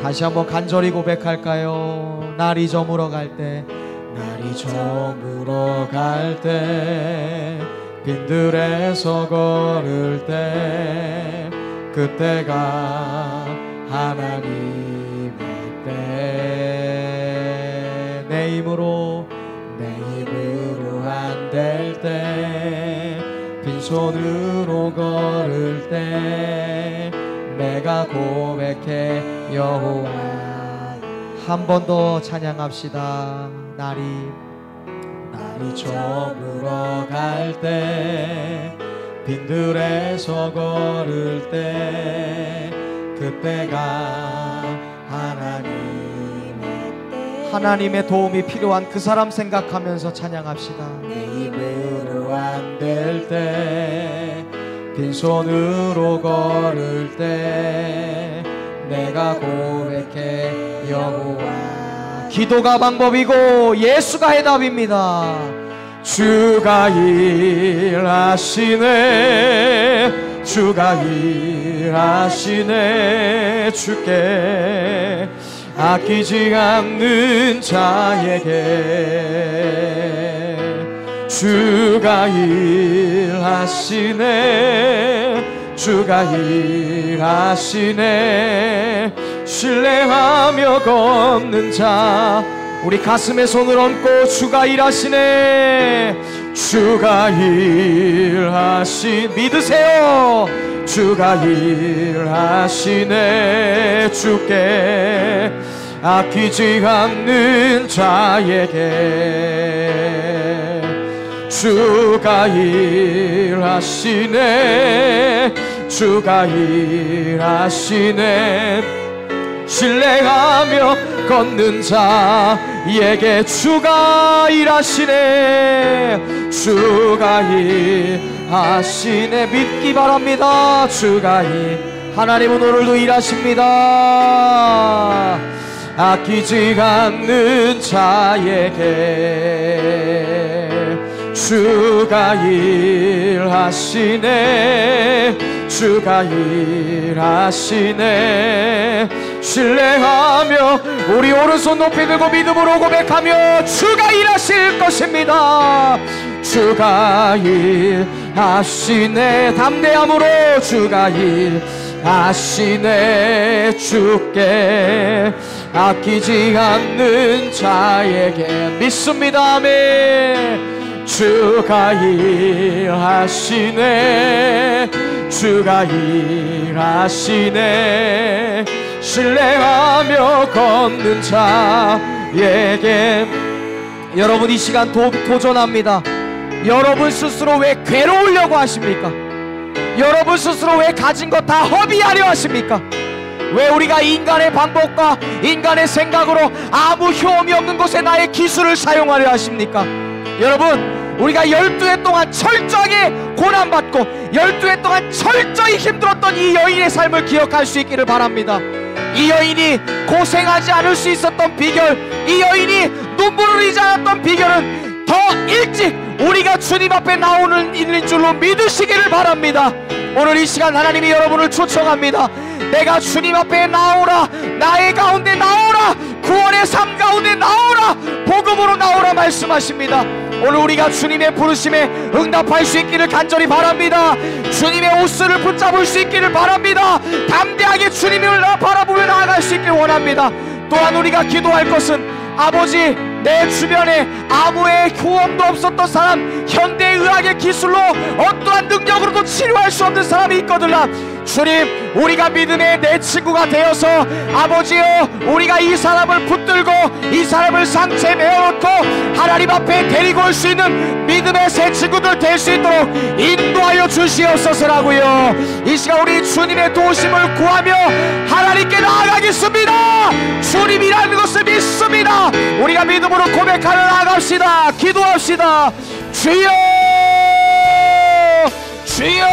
다시 한번 간절히 고백할까요? 날이 저물어 갈 때 빈들에서 걸을 때 그때가 하나님의 때 내 힘으로 안 될 때 빈손으로 걸을 때 내가 고백해 여호와. 한 번 더 찬양합시다. 날이 저물어 갈 때 빈들에서 걸을 때 그때가 하나님의 도움이 필요한 그 사람 생각하면서 찬양합시다. 내 힘으로 안 될 때 빈손으로 걸을 때 내가 고백해 여호와. 기도가 방법이고 예수가 해답입니다. 주가 일하시네, 주가 일하시네. 주께 아끼지 않는 자에게 주가 일하시네, 주가 일하시네. 신뢰하며 걷는 자 우리 가슴에 손을 얹고 주가 일하시네, 주가 일하시 믿으세요. 주가 일하시네. 주께 아끼지 않는 자에게 주가 일하시네, 주가 일하시네. 신뢰하며 걷는 자에게 주가 일하시네. 주가 일하시네. 믿기 바랍니다. 주가 하나님은 오늘도 일하십니다. 아끼지 않는 자에게 주가 일하시네. 주가 일하시네. 신뢰하며 우리 오른손 높이 들고 믿음으로 고백하며 주가 일하실 것입니다. 주가 일하시네. 담대함으로 주가 일하시네. 주께 아끼지 않는 자에게 믿습니다. 아멘. 주가 일하시네. 주가 일하시네. 신뢰하며 걷는 자에게. 여러분 이 시간 도전합니다. 여러분 스스로 왜 괴로우려고 하십니까? 여러분 스스로 왜 가진 것 다 허비하려 하십니까? 왜 우리가 인간의 방법과 인간의 생각으로 아무 효험이 없는 곳에 나의 기술을 사용하려 하십니까? 여러분 우리가 12해 동안 철저하게 고난받고 12해 동안 철저히 힘들었던 이 여인의 삶을 기억할 수 있기를 바랍니다. 이 여인이 고생하지 않을 수 있었던 비결, 이 여인이 눈물을 흘리지 않았던 비결은 더 일찍 우리가 주님 앞에 나오는 일인 줄로 믿으시기를 바랍니다. 오늘 이 시간 하나님이 여러분을 초청합니다. 내가 주님 앞에 나오라. 나의 가운데 나오라. 구원의 삶 가운데 나오라. 복음으로 나오라 말씀하십니다. 오늘 우리가 주님의 부르심에 응답할 수 있기를 간절히 바랍니다. 주님의 옷을 붙잡을 수 있기를 바랍니다. 담대하게 주님을 바라보며 나아갈 수 있기를 원합니다. 또한 우리가 기도할 것은 아버지, 내 주변에 아무의 효험도 없었던 사람, 현대의학의 기술로 어떠한 능력으로도 치료할 수 없는 사람이 있거든요. 주님, 우리가 믿음의 내 친구가 되어서 아버지여, 우리가 이 사람을 붙들고 이 사람을 상체에 메어놓고 하나님 앞에 데리고 올 수 있는 믿음의 새 친구들 될 수 있도록 인도하여 주시옵소서라고요. 이 시간 우리 주님의 도우심을 구하며 하나님께 나아가겠습니다. 주님이라는 것을 믿습니다. 우리가 믿음으로 고백하며 나아갑시다. 기도합시다. 주여, 주여.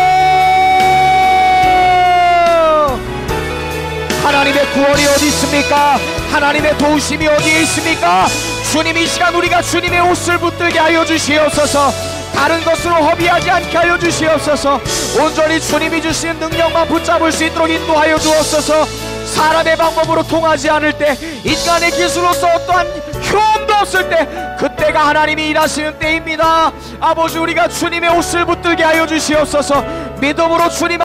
하나님의 구원이 어디 있습니까? 하나님의 도우심이 어디에 있습니까? 주님, 이 시간 우리가 주님의 옷을 붙들게 하여 주시옵소서. 다른 것으로 허비하지 않게 하여 주시옵소서. 온전히 주님이 주시는 능력만 붙잡을 수 있도록 인도하여 주옵소서. 사람의 방법으로 통하지 않을 때, 인간의 기술로서 어떠한 효험도 없을 때, 그때가 하나님이 일하시는 때입니다. 아버지, 우리가 주님의 옷을 붙들게 하여 주시옵소서. 믿음으로 주님